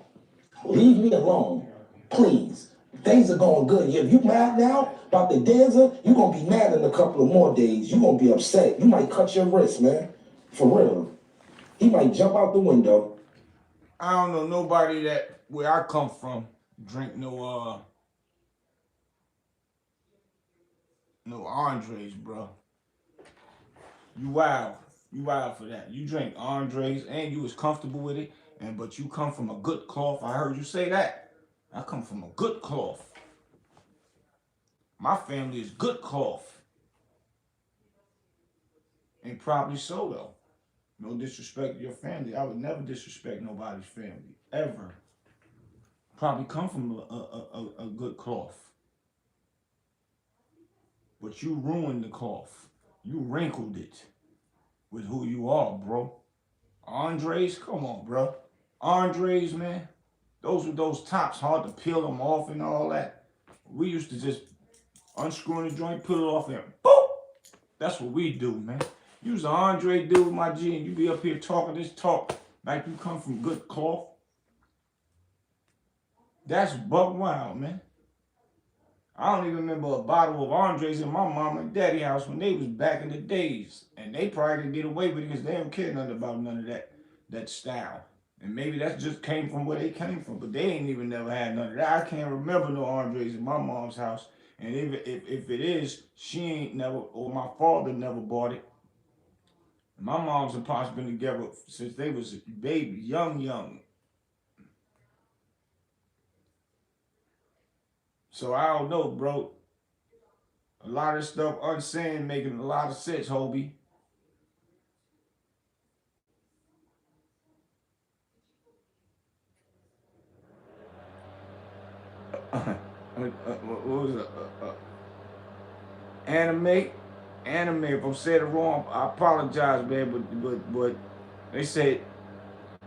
Leave me alone, please. Things are going good. If you mad now about the dancer, you're going to be mad in a couple of more days. You're going to be upset. You might cut your wrist, man. For real. He might jump out the window. I don't know nobody that where I come from drink no Andres, bro. You wild. You wild for that. You drink Andres and you was comfortable with it, and but you come from a good cloth. I heard you say that. I come from a good cloth. My family is good cloth. And probably so though. No disrespect to your family. I would never disrespect nobody's family. Ever. Probably come from a good cloth. But you ruined the cloth. You wrinkled it with who you are, bro. Andres, come on, bro. Andres, man. Those were those tops, hard to peel them off and all that. We used to just unscrew the joint, peel it off, and boop. That's what we do, man. You was an Andre dude, my G, and you be up here talking this talk like you come from good cloth. That's buck wild, man. I don't even remember a bottle of Andres in my mom and daddy house when they was back in the days. And they probably could get away with it because they don't care nothing about none of that style. And maybe that just came from where they came from, but they ain't even never had none of that. I can't remember no Andres in my mom's house. And if it is, she ain't never, or my father never bought it. My mom's and pops been together since they was baby, young. So I don't know, bro. A lot of stuff unsaying making a lot of sense, Hobie. What was it? Anime, anime. If I'm saying it wrong, I apologize, man. But they said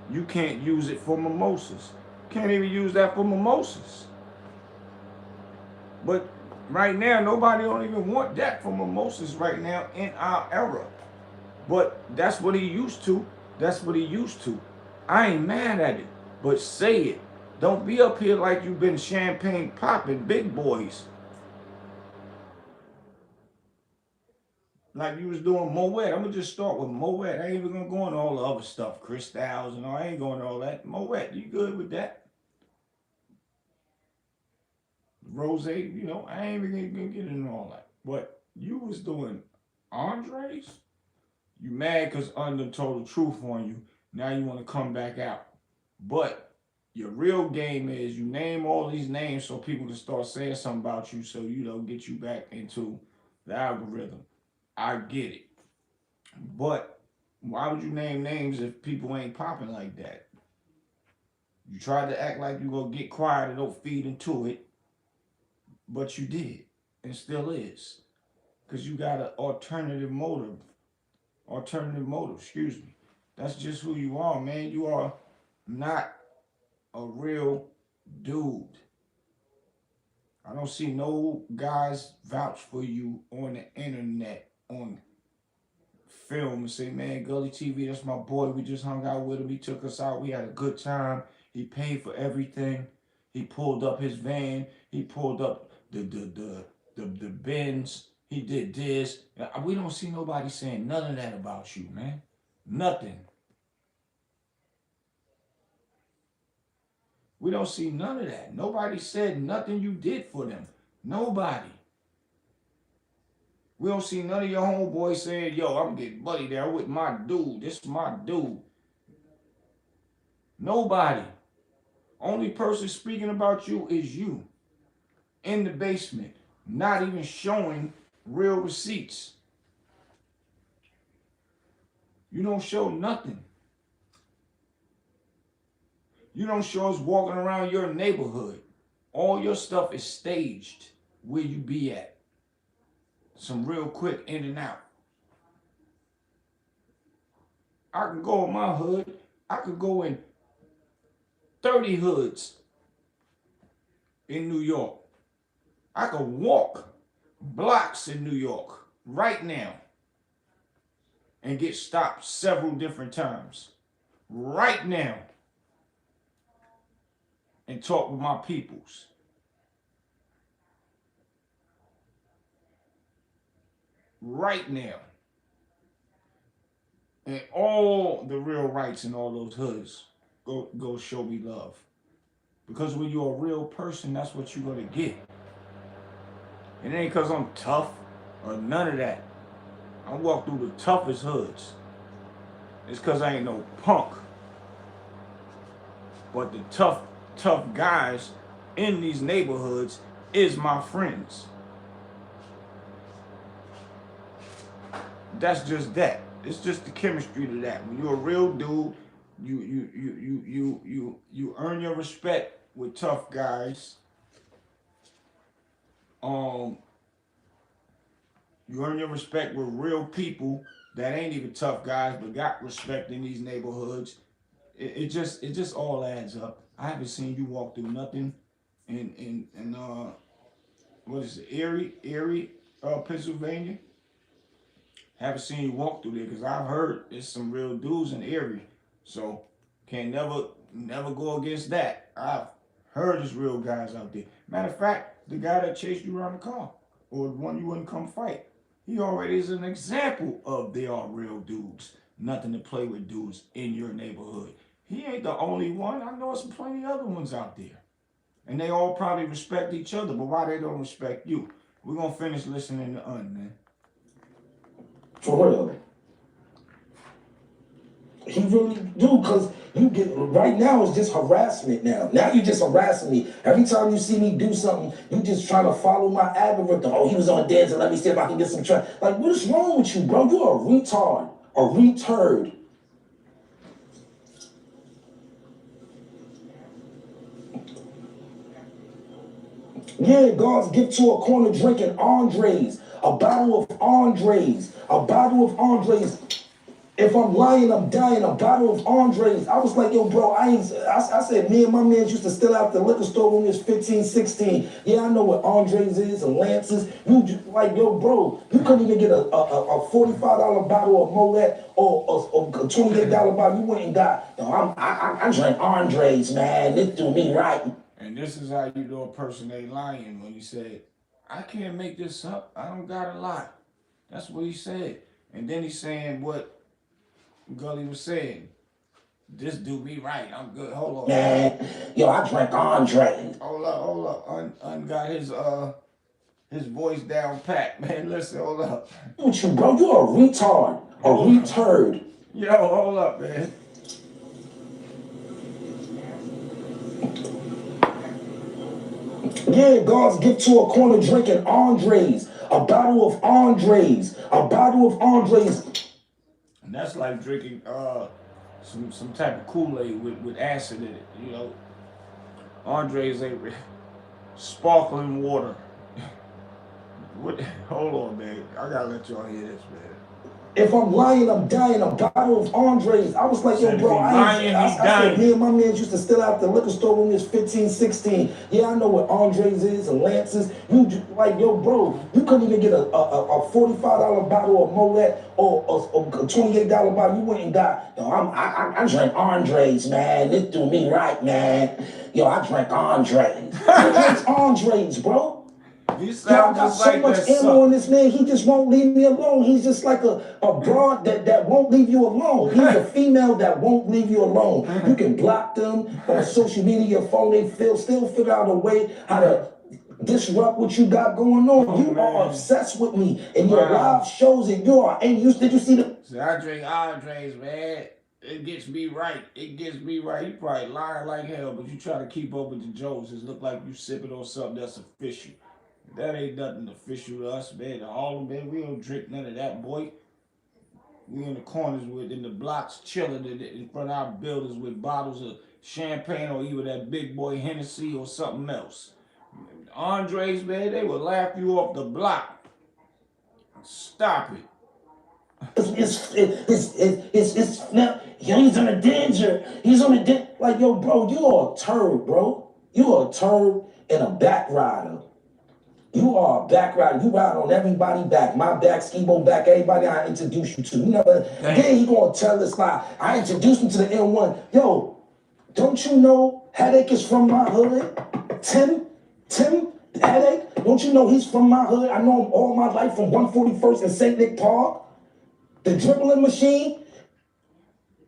you can't use it for mimosas. Can't even use that for mimosas. But right now, nobody don't even want that for mimosas right now in our era. But that's what he used to. That's what he used to. I ain't mad at it, but say it. Don't be up here like you been champagne popping big boys. Like you was doing Moet. I'm gonna just start with Moet. I ain't even gonna go into all the other stuff, crystals and all. I ain't going to all that. Moet, you good with that? Rose, I ain't even gonna get into all that. But you was doing Andres. You mad because Under told the truth on you. Now you want to come back out. But your real game is you name all these names so people can start saying something about you so get you back into the algorithm. I get it. But why would you name names if people ain't popping like that? You tried to act like you gonna get quiet and don't feed into it, but you did and still is. Because you got an alternative motive, excuse me. That's just who you are, man. You are not a real dude. I don't see no guys vouch for you on the internet, on film, and say, man, Gully TV, that's my boy. We just hung out with him. He took us out. We had a good time. He paid for everything. He pulled up his van. He pulled up the Benz. He did this. We don't see nobody saying none of that about you, man. Nothing. We don't see none of that. Nobody said nothing you did for them. Nobody. We don't see none of your homeboys saying, yo, I'm getting buddy there with my dude. This is my dude. Nobody. Only person speaking about you is you. In the basement. Not even showing real receipts. You don't show nothing. You don't show us walking around your neighborhood. All your stuff is staged where you be at. Some real quick in and out. I can go in my hood. I could go in 30 hoods in New York. I could walk blocks in New York right now and get stopped several different times. Right now. And talk with my peoples. Right now. And all the real rights in all those hoods go show me love. Because when you're a real person, that's what you're going to get. It ain't because I'm tough or none of that. I walk through the toughest hoods. It's because I ain't no punk. But the tough guys in these neighborhoods is my friends. That's just that. It's just the chemistry to that. When you're a real dude, you earn your respect with tough guys. You earn your respect with real people that ain't even tough guys but got respect in these neighborhoods. It just all adds up. I haven't seen you walk through nothing in what is it, Erie, Pennsylvania. Haven't seen you walk through there because I've heard there's some real dudes in Erie. So can't never go against that. I've heard there's real guys out there. Matter of fact, the guy that chased you around the car, or the one you wouldn't come fight, he already is an example of they are real dudes. Nothing to play with dudes in your neighborhood. He ain't the only one. I know some plenty other ones out there. And they all probably respect each other, but why they don't respect you? We're going to finish listening to man. For real. He really do, because you get, right now it's just harassment now. Now you just harassing me. Every time you see me do something, you just trying to follow my algorithm. Oh, he was on dance, and let me see if I can get some track. Like, what is wrong with you, bro? You're a retard, a returd. Yeah, God's gift to a corner drinking Andres, a bottle of Andres, a bottle of Andres. If I'm lying, I'm dying. A bottle of Andres. I was like, yo, bro, I said, me and my man used to still out the liquor store when we was 15, 16. Yeah, I know what Andres is and Lances. You just, like, yo, bro, you couldn't even get a $45 bottle of Moet or a $28 bottle. You went and got, yo, I drank Andres, man. This do me right. And this is how you know a person ain't lying when he said, I can't make this up. I don't got a lot. That's what he said. And then he's saying what Gully was saying. This do me right. I'm good. Hold on. Man, yo, I drank Andre. Hold up. Un got his voice down pat, man. Listen, hold up. What you, bro? You're a retard. A returd. Yo, hold up, man. Yeah, God's gift to a corner drinking Andres. A bottle of Andres. A bottle of Andres. And that's like drinking some type of Kool-Aid with acid in it, you know. Andres ain't sparkling water. What? Hold on, man. I gotta let y'all hear this, man. If I'm lying, I'm dying. A bottle of Andres. I was like, yo, bro, I said, me and my man used to still out the liquor store when we was 15, 16. Yeah, I know what Andres is and Lances. You like, yo, bro, you couldn't even get a $45 bottle of Moet or a $28 bottle. You went and got, yo, I drank Andres, man. This do me right, man. Yo, I drank Andres. I drank Andres, bro. You sound Yo, I got just so like much that ammo on sucker. this man, he just won't leave me alone. He's just like a broad that won't leave you alone. He's a female that won't leave you alone. You can block them on social media, phone, they still figure out a way how to disrupt what you got going on. Oh, you man. are obsessed with me, and your live shows it. You are, and did you see the? See, I drink Andres, man. It gets me right. It gets me right. You probably lying like hell, but you try to keep up with the jokes. It look like you sipping on something that's official. That ain't nothing official to us, man. All of man, we don't drink none of that, boy. We in the corners in the blocks chilling in front of our buildings with bottles of champagne or even that big boy Hennessy or something else. Andres, man, they will laugh you off the block. Stop it. It's now, he's in a danger. He's on a like, yo, bro, you are a turd, bro. You are a turd and a back rider. You are a back rider. You ride on everybody back. My back, Skibo back, everybody I introduced you to. You never, then he gonna tell this lie. I introduced him to the N1. Yo, don't you know Headache is from my hood? Tim, Headache, don't you know he's from my hood? I know him all my life from 141st and St. Nick Park. The dribbling machine.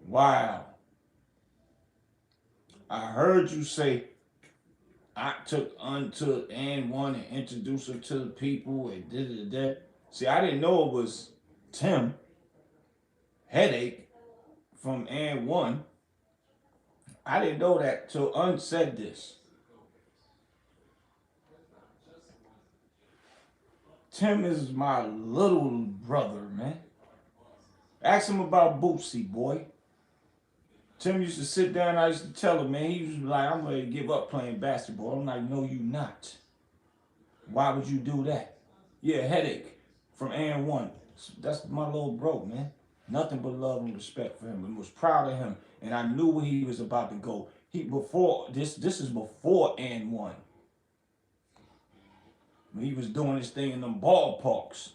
Wow. I heard you say I took unto N1 and introduced her to the people and did that. See, I didn't know it was Tim Headache from N1. I didn't know that till unsaid this. Tim is my little brother, man. Ask him about Bootsy, boy. Tim used to sit down, I used to tell him, man, he used to be like, I'm ready to give up playing basketball. I'm like, no, you not. Why would you do that? Yeah, Headache from N1. That's my little bro, man. Nothing but love and respect for him. And was proud of him. And I knew where he was about to go. This is before N1. When he was doing his thing in them ballparks.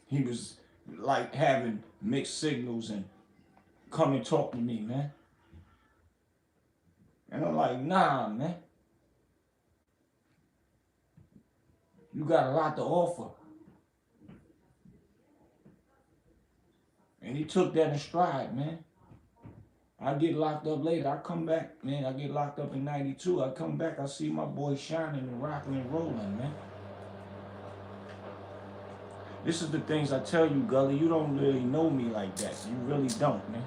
He was like having mixed signals and come and talk to me, man. And I'm like, nah, man. You got a lot to offer. And he took that in stride, man. I get locked up later. I come back, man. I get locked up in 92. I come back, I see my boy shining and rocking and rolling, man. This is the things I tell you, Gully. You don't really know me like that. You really don't, man.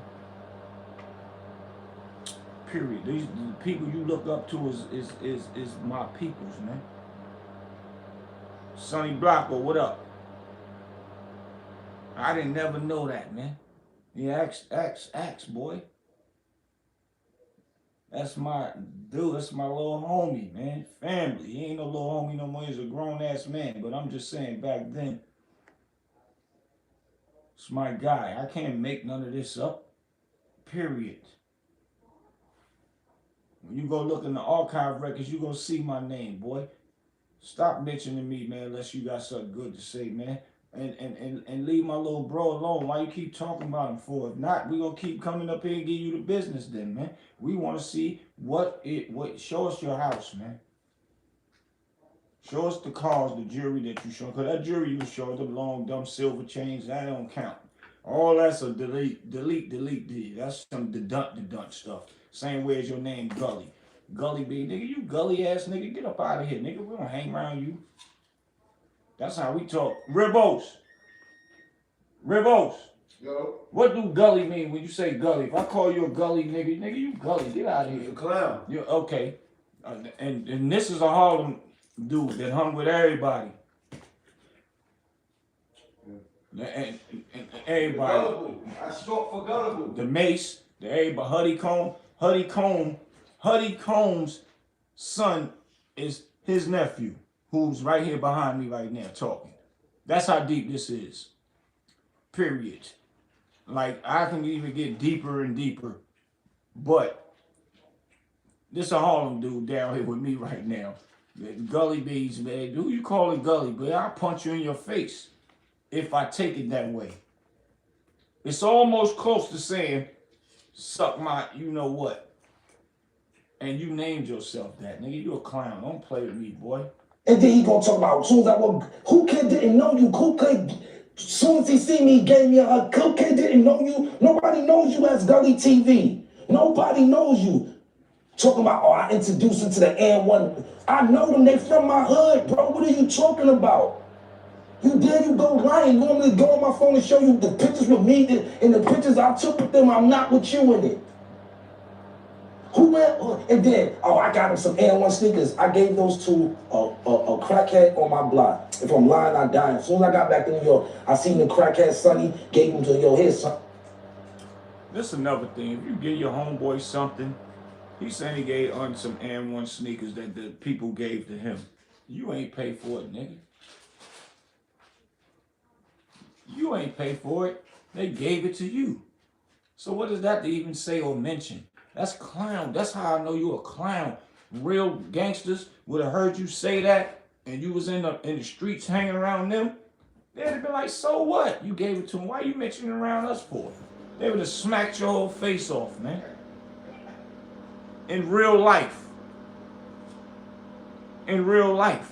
Period. The people you look up to is my peoples, man. Sonny Blocko, what up? I didn't never know that, man. Yeah, ask, boy. That's my dude. That's my little homie, man. Family. He ain't no little homie no more. He's a grown ass man. But I'm just saying, back then, it's my guy. I can't make none of this up. Period. When you go look in the archive records, you gonna see my name, boy. Stop mentioning me, man, unless you got something good to say, man. And leave my little bro alone. Why you keep talking about him for? If not, we gonna keep coming up here and give you the business then, man. We wanna see show us your house, man. Show us the cars, the jewelry that you show. Cause that jewelry you showed, the long dumb silver chains, that don't count. All that's a delete. That's some dedunt stuff. Same way as your name, Gully. Gully B, nigga, you gully ass nigga, get up out of here, nigga. We don't hang around you. That's how we talk. Ribos. Yo. What do gully mean when you say gully? If I call you a gully nigga, you gully. Get out of here. You're a clown. You're okay. And this is a Harlem dude that hung with everybody. And everybody. Gullible. I short for gullible. The Mace, the everybody. Huddy Combs' son is his nephew, who's right here behind me right now talking. That's how deep this is. period. Like, I can even get deeper and deeper. But this a Harlem dude down here with me right now. Gully bees, man. Who you calling Gully? But I'll punch you in your face if I take it that way. It's almost close to saying, suck my you know what. And you named yourself that. Nigga, you a clown. Don't play with me, boy. And then he gonna talk about, as soon as I walk, who kid didn't know you? Who kid, as soon as he see me, he gave me a hug. Who kid didn't know you? Nobody knows you as Gullytv. Nobody knows you. Talking about, oh, I introduced him to the N1. I know them, they from my hood, bro. What are you talking about? You dare you go lying. You want me to go on my phone and show you the pictures with me and the pictures I took with them, I'm not with you in it. Who went, and then, oh, I got him some N1 sneakers. I gave those to a crackhead on my block. If I'm lying, I die. As soon as I got back to New York, I seen the crackhead Sonny, gave him to, yo, here's son. This is another thing. If you give your homeboy something, he said he gave on some N1 sneakers that the people gave to him. You ain't pay for it, nigga. You ain't pay for it. They gave it to you. So what does that to even say or mention? That's clown. That's how I know you a clown. Real gangsters would have heard you say that, and you was in the streets hanging around them. They'd have been like, so what? You gave it to them. Why you mentioning around us for? They would have smacked your whole face off, man. In real life. In real life.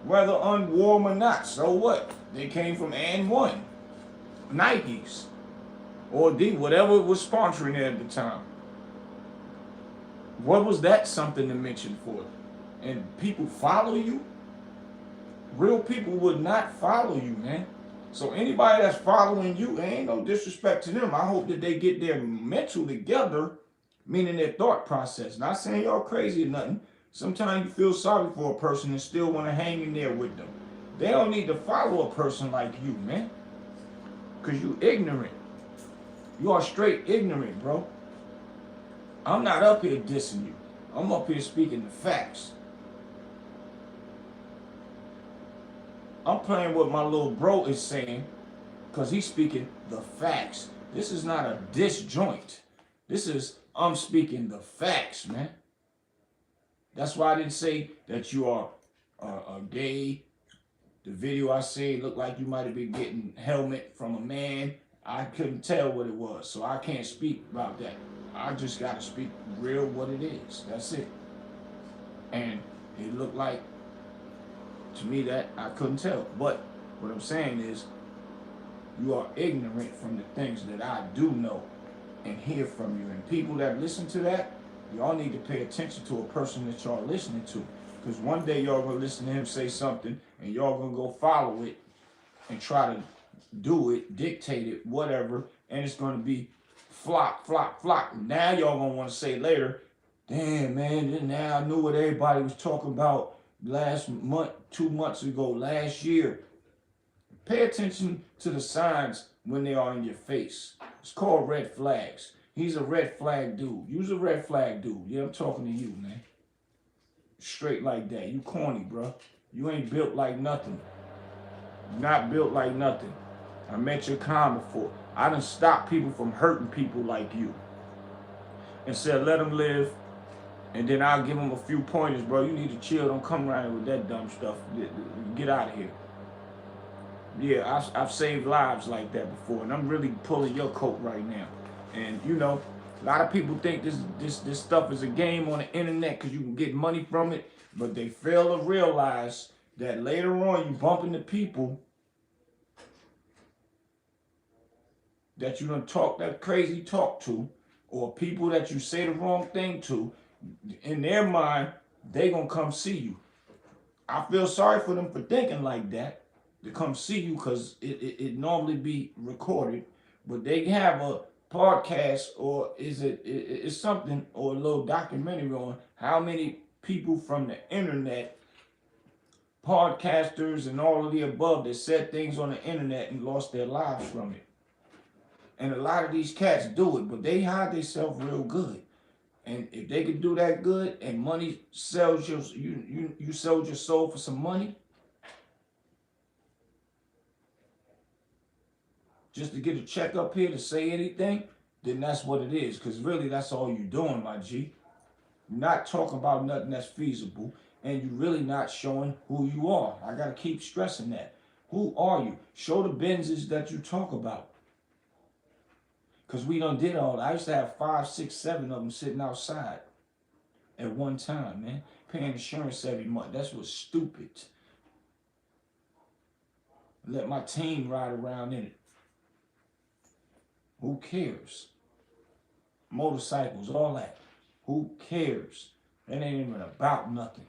Whether unwarm or not, so what? They came from N1, Nikes, or D, whatever was sponsoring it at the time. What was that something to mention for? And people follow you? Real people would not follow you, man. So anybody that's following you, ain't no disrespect to them. I hope that they get their mental together, meaning their thought process. Not saying y'all crazy or nothing. Sometimes you feel sorry for a person and still want to hang in there with them. They don't need to follow a person like you, man. Because you ignorant. You are straight ignorant, bro. I'm not up here dissing you. I'm up here speaking the facts. I'm playing what my little bro is saying because he's speaking the facts. This is not a diss joint. This is, I'm speaking the facts, man. That's why I didn't say that you are gay. The video I say looked like you might have been getting helmet from a man. I couldn't tell what it was, so I can't speak about that. I just got to speak real what it is. That's it. And it looked like, to me, that I couldn't tell. But what I'm saying is, you are ignorant from the things that I do know and hear from you. And people that listen to that, y'all need to pay attention to a person that y'all listening to. Because one day y'all gonna listen to him say something and y'all gonna go follow it and try to do it, dictate it, whatever, and it's gonna be flop, flop, flop. Now y'all gonna want to say later, damn man, now I knew what everybody was talking about last month, 2 months ago, last year. Pay attention to the signs when they are in your face. It's called red flags. He's a red flag dude. You's a red flag dude. Yeah, I'm talking to you, man. Straight like that. You corny, bro. You ain't built like nothing. Not built like nothing. I met your kind before. I done stopped people from hurting people like you. And said, let them live. And then I'll give them a few pointers, bro. You need to chill. Don't come around here with that dumb stuff. Get out of here. Yeah, I've saved lives like that before. And I'm really pulling your coat right now. And, you know, a lot of people think this stuff is a game on the internet because you can get money from it. But they fail to realize that later on you bump into people that you done talk that crazy talk to, or people that you say the wrong thing to. In their mind, they gonna come see you. I feel sorry for them for thinking like that, to come see you, because it normally be recorded, but they have a podcast, or it's something, or a little documentary on how many people from the internet, podcasters and all of the above, that said things on the internet and lost their lives from it. And a lot of these cats do it, but they hide themselves real good. And if they could do that good, and money sells you sold your soul for some money, just to get a check up here to say anything, then that's what it is. Because really, that's all you're doing, my G. You're not talking about nothing that's feasible, and you're really not showing who you are. I got to keep stressing that. Who are you? Show the Benzes that you talk about. Because we done did all that. I used to have 5, 6, 7 of them sitting outside at one time, man. Paying insurance every month. That's what's stupid. Let my team ride around in it. Who cares? Motorcycles, all that. Who cares? It ain't even about nothing.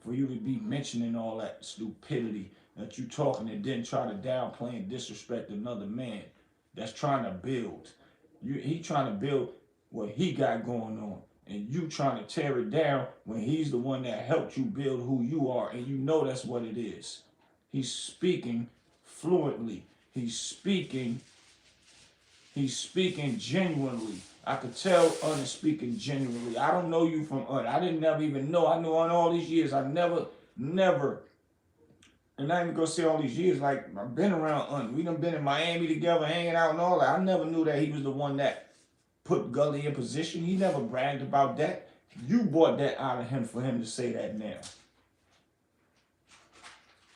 For you to be mentioning all that stupidity that you talking and then try to downplay and disrespect another man that's trying to build. He trying to build what he got going on. And you trying to tear it down when he's the one that helped you build who you are. And you know that's what it is. He's speaking fluently. He's speaking genuinely. I could tell Un is speaking genuinely. I don't know you from Un. I didn't never even know. I knew Un all these years. I never, and I ain't gonna say all these years, like I've been around Un. We done been in Miami together, hanging out and all that. I never knew that he was the one that put Gully in position. He never bragged about that. You brought that out of him for him to say that now.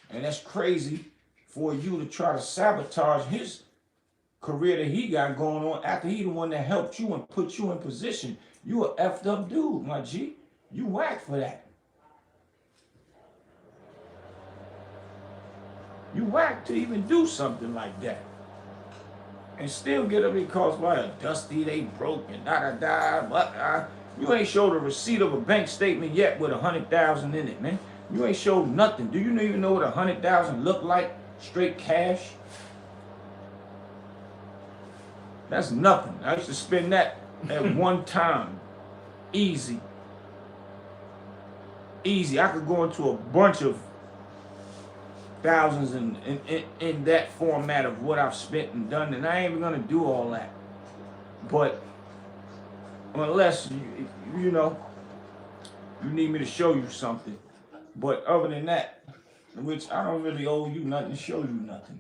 And that's crazy for you to try to sabotage his career that he got going on after he the one that helped you and put you in position. You a effed up dude, my G. You whack for that. You whack to even do something like that. And still get up because why a dusty, they broke and da-da-da. You ain't showed a receipt of a bank statement yet with 100,000 in it, man. You ain't showed nothing. Do you even know what 100,000 look like? Straight cash? That's nothing. I used to spend that at one time. Easy. Easy. I could go into a bunch of thousands in that format of what I've spent and done, and I ain't even gonna do all that. But unless you know you need me to show you something. But other than that, which I don't really owe you nothing, show you nothing,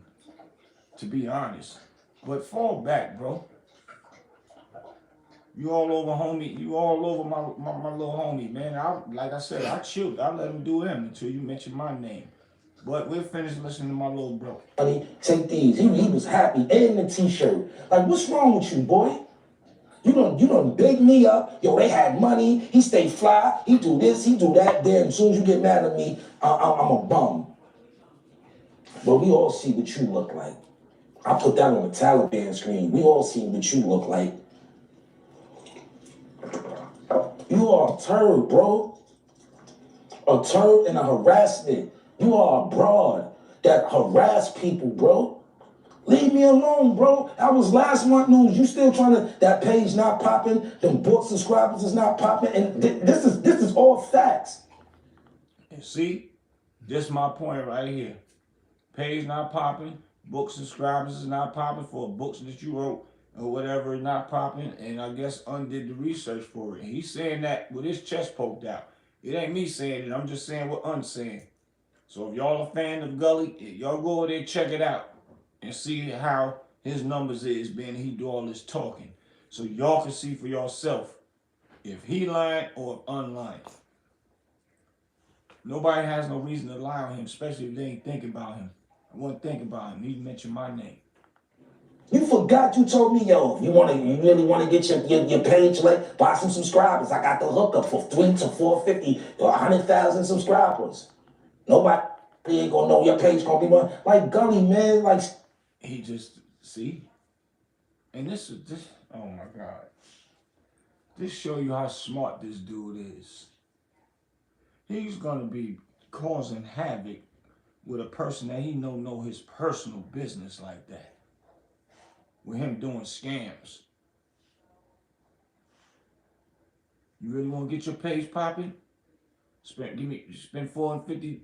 to be honest. But fall back, bro. You all over, homie. You all over my little homie, man. Like I said, I chilled. I let him do him until you mentioned my name. But we're finished listening to my little bro. Take these. He was happy in the t-shirt. Like, what's wrong with you, boy? You don't big me up. Yo, they had money. He stay fly. He do this. He do that. Then as soon as you get mad at me, I'm a bum. But we all see what you look like. I put that on the Taliban screen. We all see what you look like. You are a turd, bro. A turd and a harassment. You are a broad that harass people, bro. Leave me alone, bro. That was last month news. You still trying to, that page not popping, them book subscribers is not popping, and this is all facts. And see, this is my point right here. Page not popping, book subscribers is not popping for books that you wrote or whatever is not popping, and I guess undid the research for it. And he's saying that with his chest poked out. It ain't me saying it, I'm just saying what Un's saying. So if y'all a fan of Gully, y'all go over there, check it out, and see how his numbers is, being he do all this talking. So y'all can see for yourself if he lying or if Un lying. Nobody has no reason to lie on him, especially if they ain't thinking about him. I wouldn't think about him. He mentioned my name. You forgot you told me, yo, you really want to get your page lit, buy some subscribers. I got the hookup for 3 to 450 or 100,000 subscribers. Nobody ain't gonna know your page gonna be one. Like Gully, man, like he just see, and this, oh my God, this show you how smart this dude is. He's gonna be causing havoc with a person that he know his personal business like that. With him doing scams. You really want to get your page popping? Spend $450.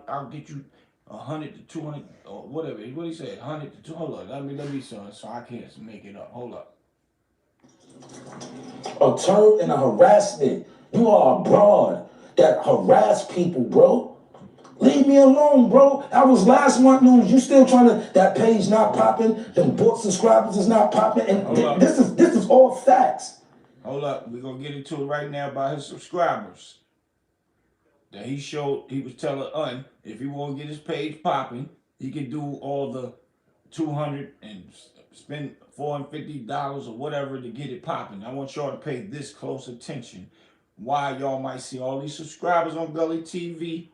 I'll get you 100 to 200 or whatever. What did he say? 100 to 200. Hold up. Let me so I can't make it up. Hold up. A turd and a harassment. You are a broad that harass people, bro. Leave me alone, bro. That was last month news. You still trying to, that page not popping, them bought subscribers is not popping, and this is all facts. Hold up, we're gonna get into it right now about his subscribers. That he showed, he was telling Un, if he wanna get his page popping, he can do all the 200 and spend $450 or whatever to get it popping. I want y'all to pay this close attention. Why y'all might see all these subscribers on Gullytv,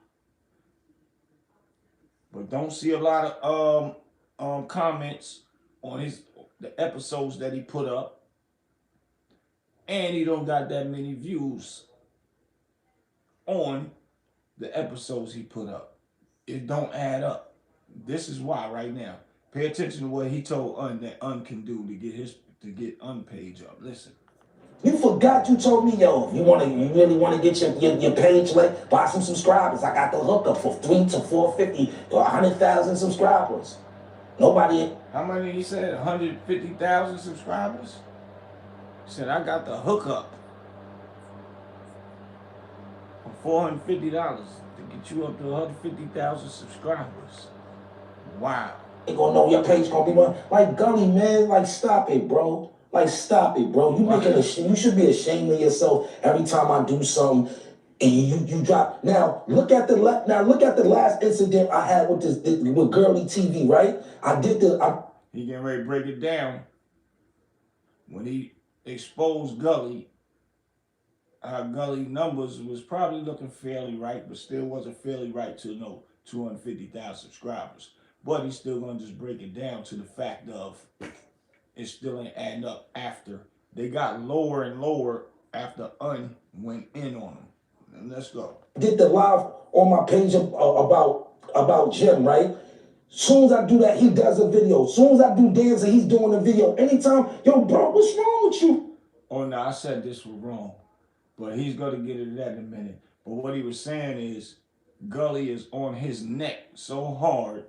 but don't see a lot of comments on the episodes that he put up, and he don't got that many views on the episodes he put up. It don't add up. This is why right now. Pay attention to what he told Un that Un can do to get Un page up. Listen. You forgot you told me, yo, you really want to get your page lit, buy some subscribers. I got the hookup for 3 to 450 or 100,000 subscribers. Nobody. How many he said? 150,000 subscribers? He said, I got the hookup for $450 to get you up to 150,000 subscribers. Wow. They gonna know your page gonna be one. Like, Gully, man, like, stop it, bro. Like, stop it, bro. You should be ashamed of yourself every time I do something and you drop. Now look at the last incident I had with with Gullytv, right? He getting ready to break it down when he exposed Gully. Gully numbers was probably looking fairly right, but still wasn't fairly right to no 250,000 subscribers. But he's still gonna just break it down to the fact of it still ain't adding up after they got lower and lower after Un went in on them. And let's go. Did the live on my page about Jim, right? Soon as I do that, he does a video. Soon as I do dancing, he's doing a video. Anytime, yo, bro, what's wrong with you? Oh no, I said this was wrong, but he's gonna get into that in a minute. But what he was saying is, Gully is on his neck so hard.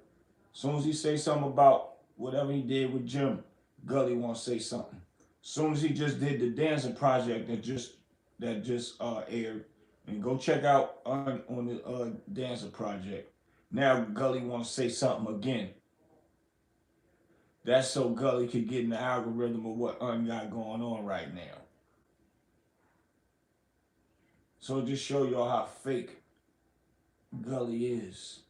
As soon as he say something about whatever he did with Jim, Gully wants to say something. As soon as he just did the dancing project that just aired, and go check out on the dancing project. Now Gully wants to say something again. That's so Gully could get in the algorithm of what Un got going on right now. So just show y'all how fake Gully is.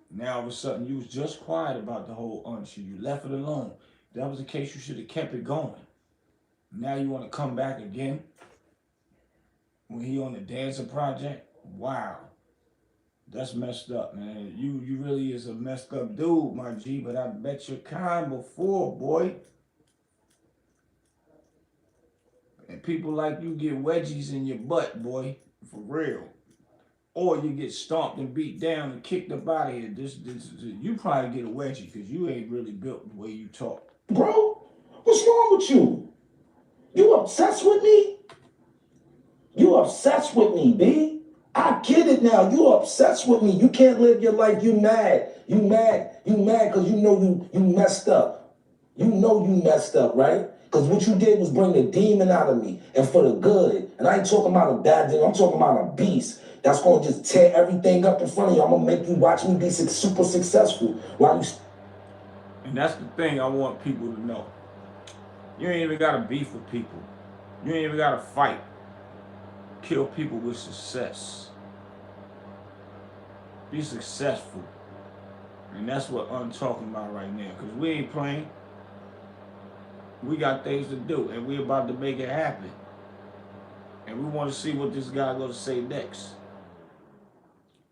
Now all of a sudden you was just quiet about the whole Un shit. You left it alone. If that was the case, you should have kept it going. Now you want to come back again when he on the dancing project? Wow. That's messed up, man. You really is a messed up dude, my G, but I bet you're kind before, boy. And people like you get wedgies in your butt, boy, for real. Or you get stomped and beat down and kicked up out of here. You probably get a wedgie because you ain't really built the way you talk. Bro, what's wrong with you? You obsessed with me? You obsessed with me, B? I get it now. You obsessed with me. You can't live your life. You mad. You mad because you know you messed up. You know you messed up, right? Because what you did was bring the demon out of me and for the good. And I ain't talking about a bad thing. I'm talking about a beast that's going to just tear everything up in front of you. I'm going to make you watch me be super successful while you... And that's the thing I want people to know. You ain't even got to beef with people. You ain't even got to fight. Kill people with success. Be successful. And that's what I'm talking about right now. Because we ain't playing. We got things to do. And we about to make it happen. And we want to see what this guy going to say next.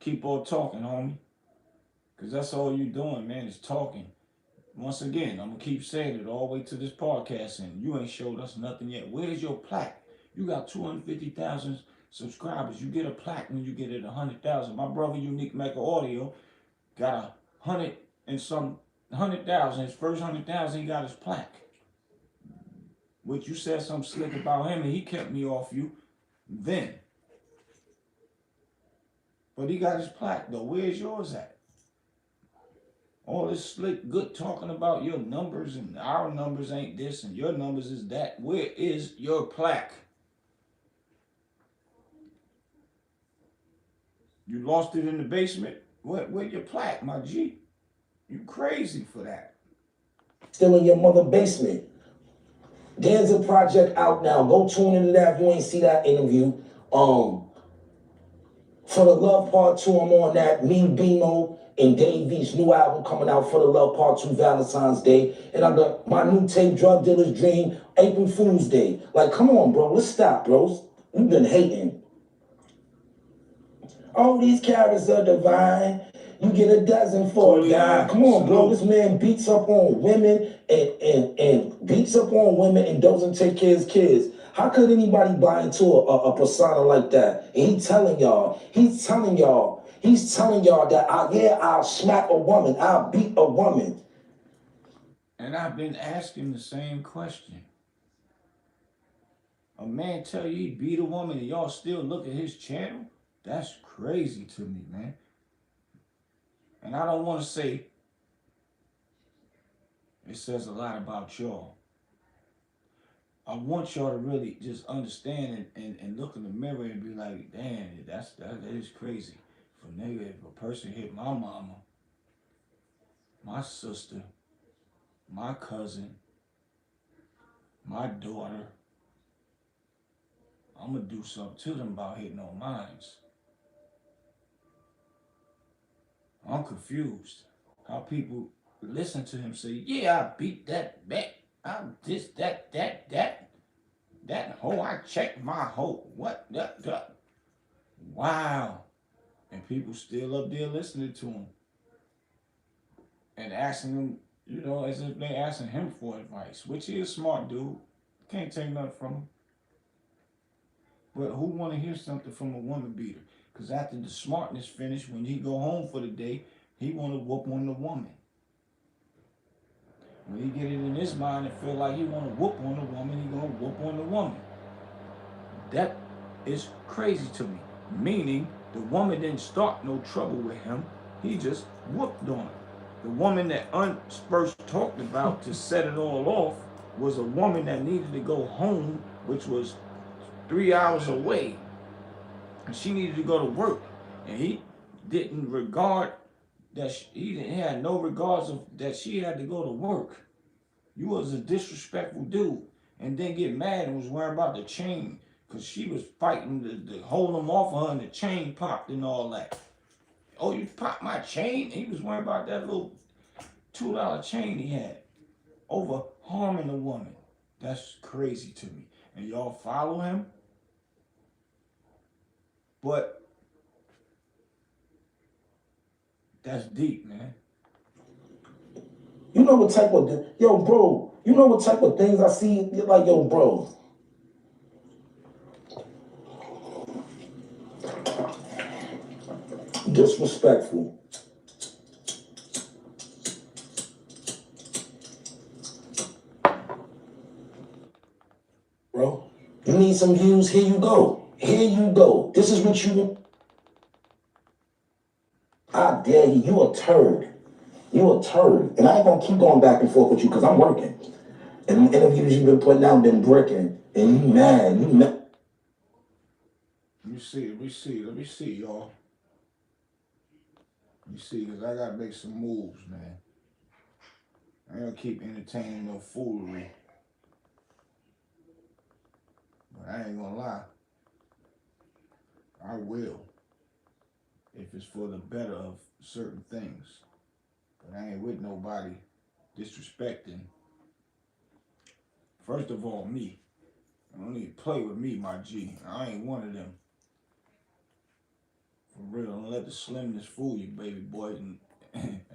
Keep on talking, homie. Because that's all you doing, man, is talking. Once again, I'm going to keep saying it all the way to this podcast. And you ain't showed us nothing yet. Where's your plaque? You got 250,000 subscribers. You get a plaque when you get it 100,000. My brother, Unique Mecca Audio, got 100,000. His first 100,000, he got his plaque. Which you said something slick about him, and he kept me off you then. But he got his plaque, though. Where's yours at? All this slick good talking about your numbers and our numbers ain't this and your numbers is that. Where is your plaque? You lost it in the basement. Where your plaque, my G? You crazy for that. Still in your mother basement. There's a project out now. Go tune into that if you ain't see that interview. For the Love Part 2, I'm on that. Me, Bimo, and Dave V's new album coming out for the Love Part 2 Valentine's Day. And I got my new tape, Drug Dealer's Dream, April Fool's Day. Like, come on, bro. Let's stop, bros. You've been hating. All these carrots are divine. You get a dozen for a guy. Come on, bro. This man beats up on women and beats up on women and doesn't take care of his kids. How could anybody buy into a persona like that? And he's telling y'all that I'll smack a woman, I'll beat a woman. And I've been asking the same question. A man tell you he beat a woman and y'all still look at his channel? That's crazy to me, man. And I don't want to say it says a lot about y'all. I want y'all to really just understand and look in the mirror and be like, damn, that is crazy. If a person hit my mama, my sister, my cousin, my daughter, I'm going to do something to them about hitting on mines. I'm confused how people listen to him say, yeah, I beat that back. I'm this, that hoe, I checked my hoe. What? That. Wow. And people still up there listening to him. And asking him, as if they asking him for advice, which he is smart, dude. Can't take nothing from him. But who want to hear something from a woman beater? Because after the smartness finished, when he go home for the day, he want to whoop on the woman. When he get it in his mind and feel like he want to whoop on the woman, he going to whoop on the woman. That is crazy to me. Meaning, the woman didn't start no trouble with him. He just whooped on her. The woman that first talked about to set it all off was a woman that needed to go home, which was 3 hours away. And she needed to go to work. And he didn't regard that he had no regards of that she had to go to work. You was a disrespectful dude. And then get mad and was worried about the chain. Because she was fighting to hold him off of her and the chain popped and all that. Oh, you popped my chain? He was worried about that little $2 chain he had over harming a woman. That's crazy to me. And y'all follow him? But that's deep, man. You know what type of, you know what type of things I see? You're like, yo, bro. Disrespectful. Bro, you need some views? Here you go. Here you go. This is what you... I dare you. You a turd. You a turd. And I ain't gonna keep going back and forth with you because I'm working. And the interviews you've been putting out been bricking. And you mad. You mad. Let me see, y'all. Let me see, because I got to make some moves, man. I ain't going to keep entertaining no foolery. But I ain't going to lie. I will. If it's for the better of certain things. But I ain't with nobody disrespecting. First of all, me. I don't need to play with me, my G. I ain't one of them. For real, don't let the slimness fool you, baby boy,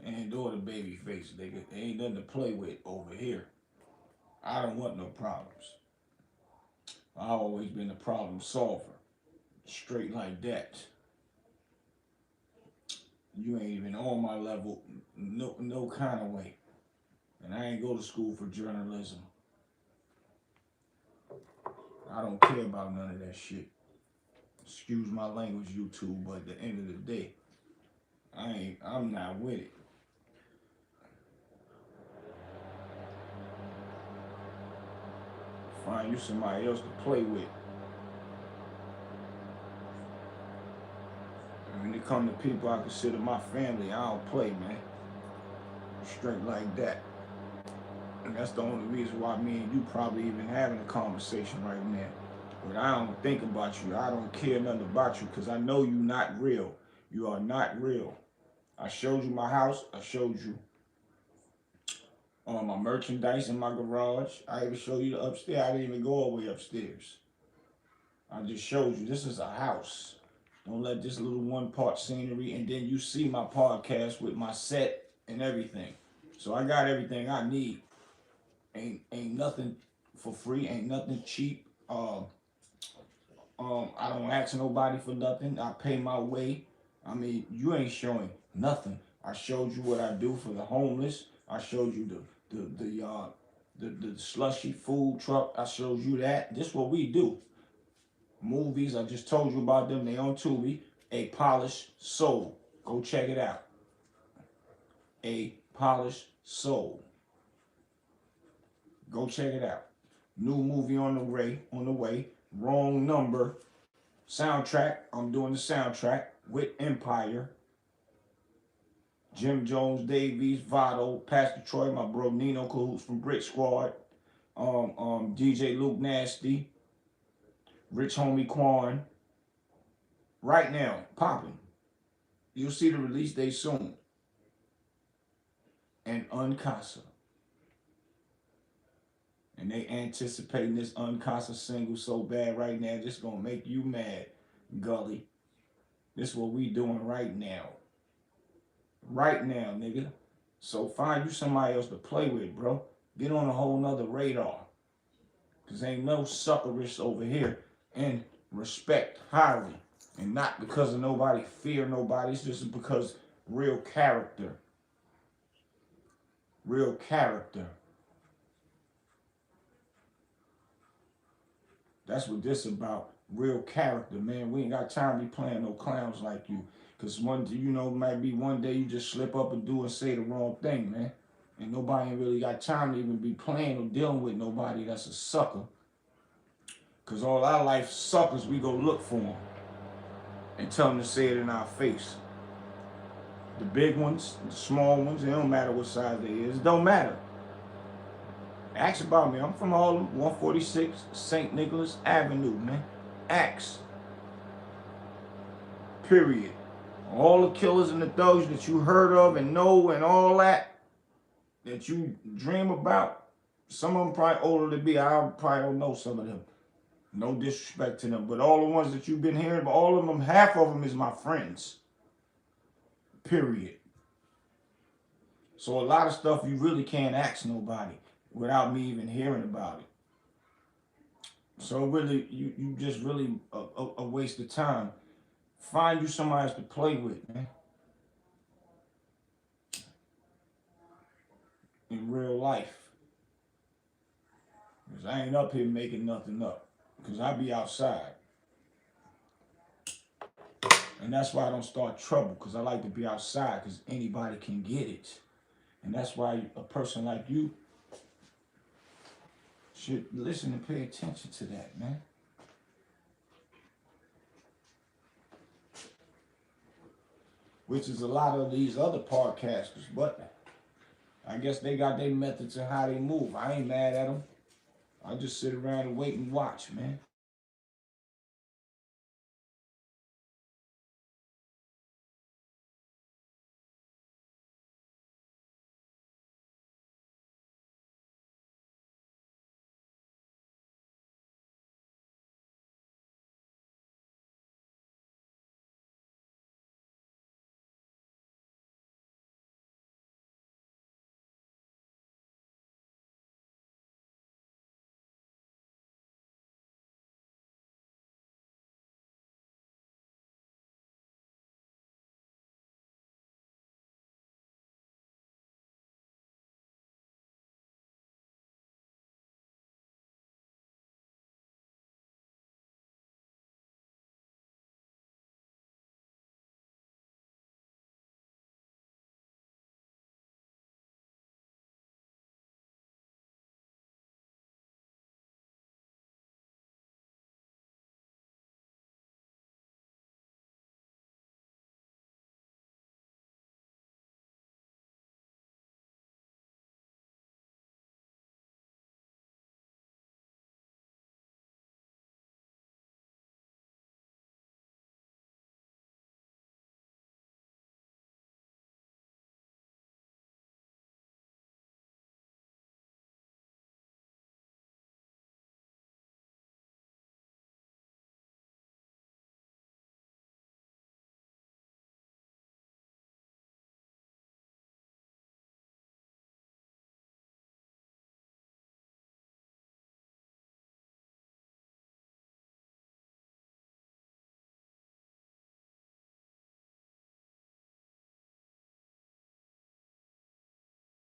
and or the baby face. They ain't nothing to play with over here. I don't want no problems. I've always been a problem solver. Straight like that. You ain't even on my level, no kind of way. And I ain't go to school for journalism. I don't care about none of that shit. Excuse my language, YouTube, but at the end of the day, I'm not with it. Find you somebody else to play with. When it comes to people I consider my family, I don't play, man. Straight like that. And that's the only reason why me and you probably even having a conversation right now. But I don't think about you. I don't care nothing about you because I know you not real. You are not real. I showed you my house. I showed you my merchandise in my garage. I even showed you the upstairs. I didn't even go all the way upstairs. I just showed you this is a house. Don't let this little one part scenery and then you see my podcast with my set and everything. So I got everything I need. Ain't nothing for free. Ain't nothing cheap. I don't ask nobody for nothing. I pay my way. I mean, you ain't showing nothing. I showed you what I do for the homeless. I showed you the slushy food truck. I showed you that. This is what we do. Movies, I just told you about them. They on Tubi. A Polished Soul. Go check it out. A Polished Soul. Go check it out. New movie on the way. Wrong Number. Soundtrack. I'm doing the soundtrack with Empire. Jim Jones, Davies, Votto, Pastor Troy, my bro Nino Cahoots from Brick Squad. DJ Luke Nasty. Rich Homie Quan. Right now, popping. You'll see the release date soon. And Unkasa. And they anticipating this Unkasa single so bad right now, this gonna make you mad, Gully. This is what we doing right now. Right now, nigga. So find you somebody else to play with, bro. Get on a whole nother radar. Cause ain't no suckerish over here. And respect highly. And not because of nobody fear nobody. It's just because real character. Real character. That's what this about. Real character, man. We ain't got time to be playing no clowns like you. Because might be one day you just slip up and do and say the wrong thing, man. And nobody ain't really got time to even be playing or dealing with nobody that's a sucker. Because all our life suckers, we go look for them. And tell them to say it in our face. The big ones, the small ones, it don't matter what size they is. It don't matter. Ask about me. I'm from Harlem, 146 St. Nicholas Avenue, man. Ask. Period. All the killers and the thugs that you heard of and know and all that you dream about, some of them probably older than me. I probably don't know some of them. No disrespect to them. But all the ones that you've been hearing, but all of them, half of them is my friends. Period. So a lot of stuff you really can't ask nobody without me even hearing about it. So really, you just really a waste of time. Find you somebody else to play with, man. In real life. Because I ain't up here making nothing up. Because I be outside. And that's why I don't start trouble. Because I like to be outside. Because anybody can get it. And that's why a person like you should listen and pay attention to that, man. Which is a lot of these other podcasters, but I guess they got their methods of how they move. I ain't mad at them. I just sit around and wait and watch, man.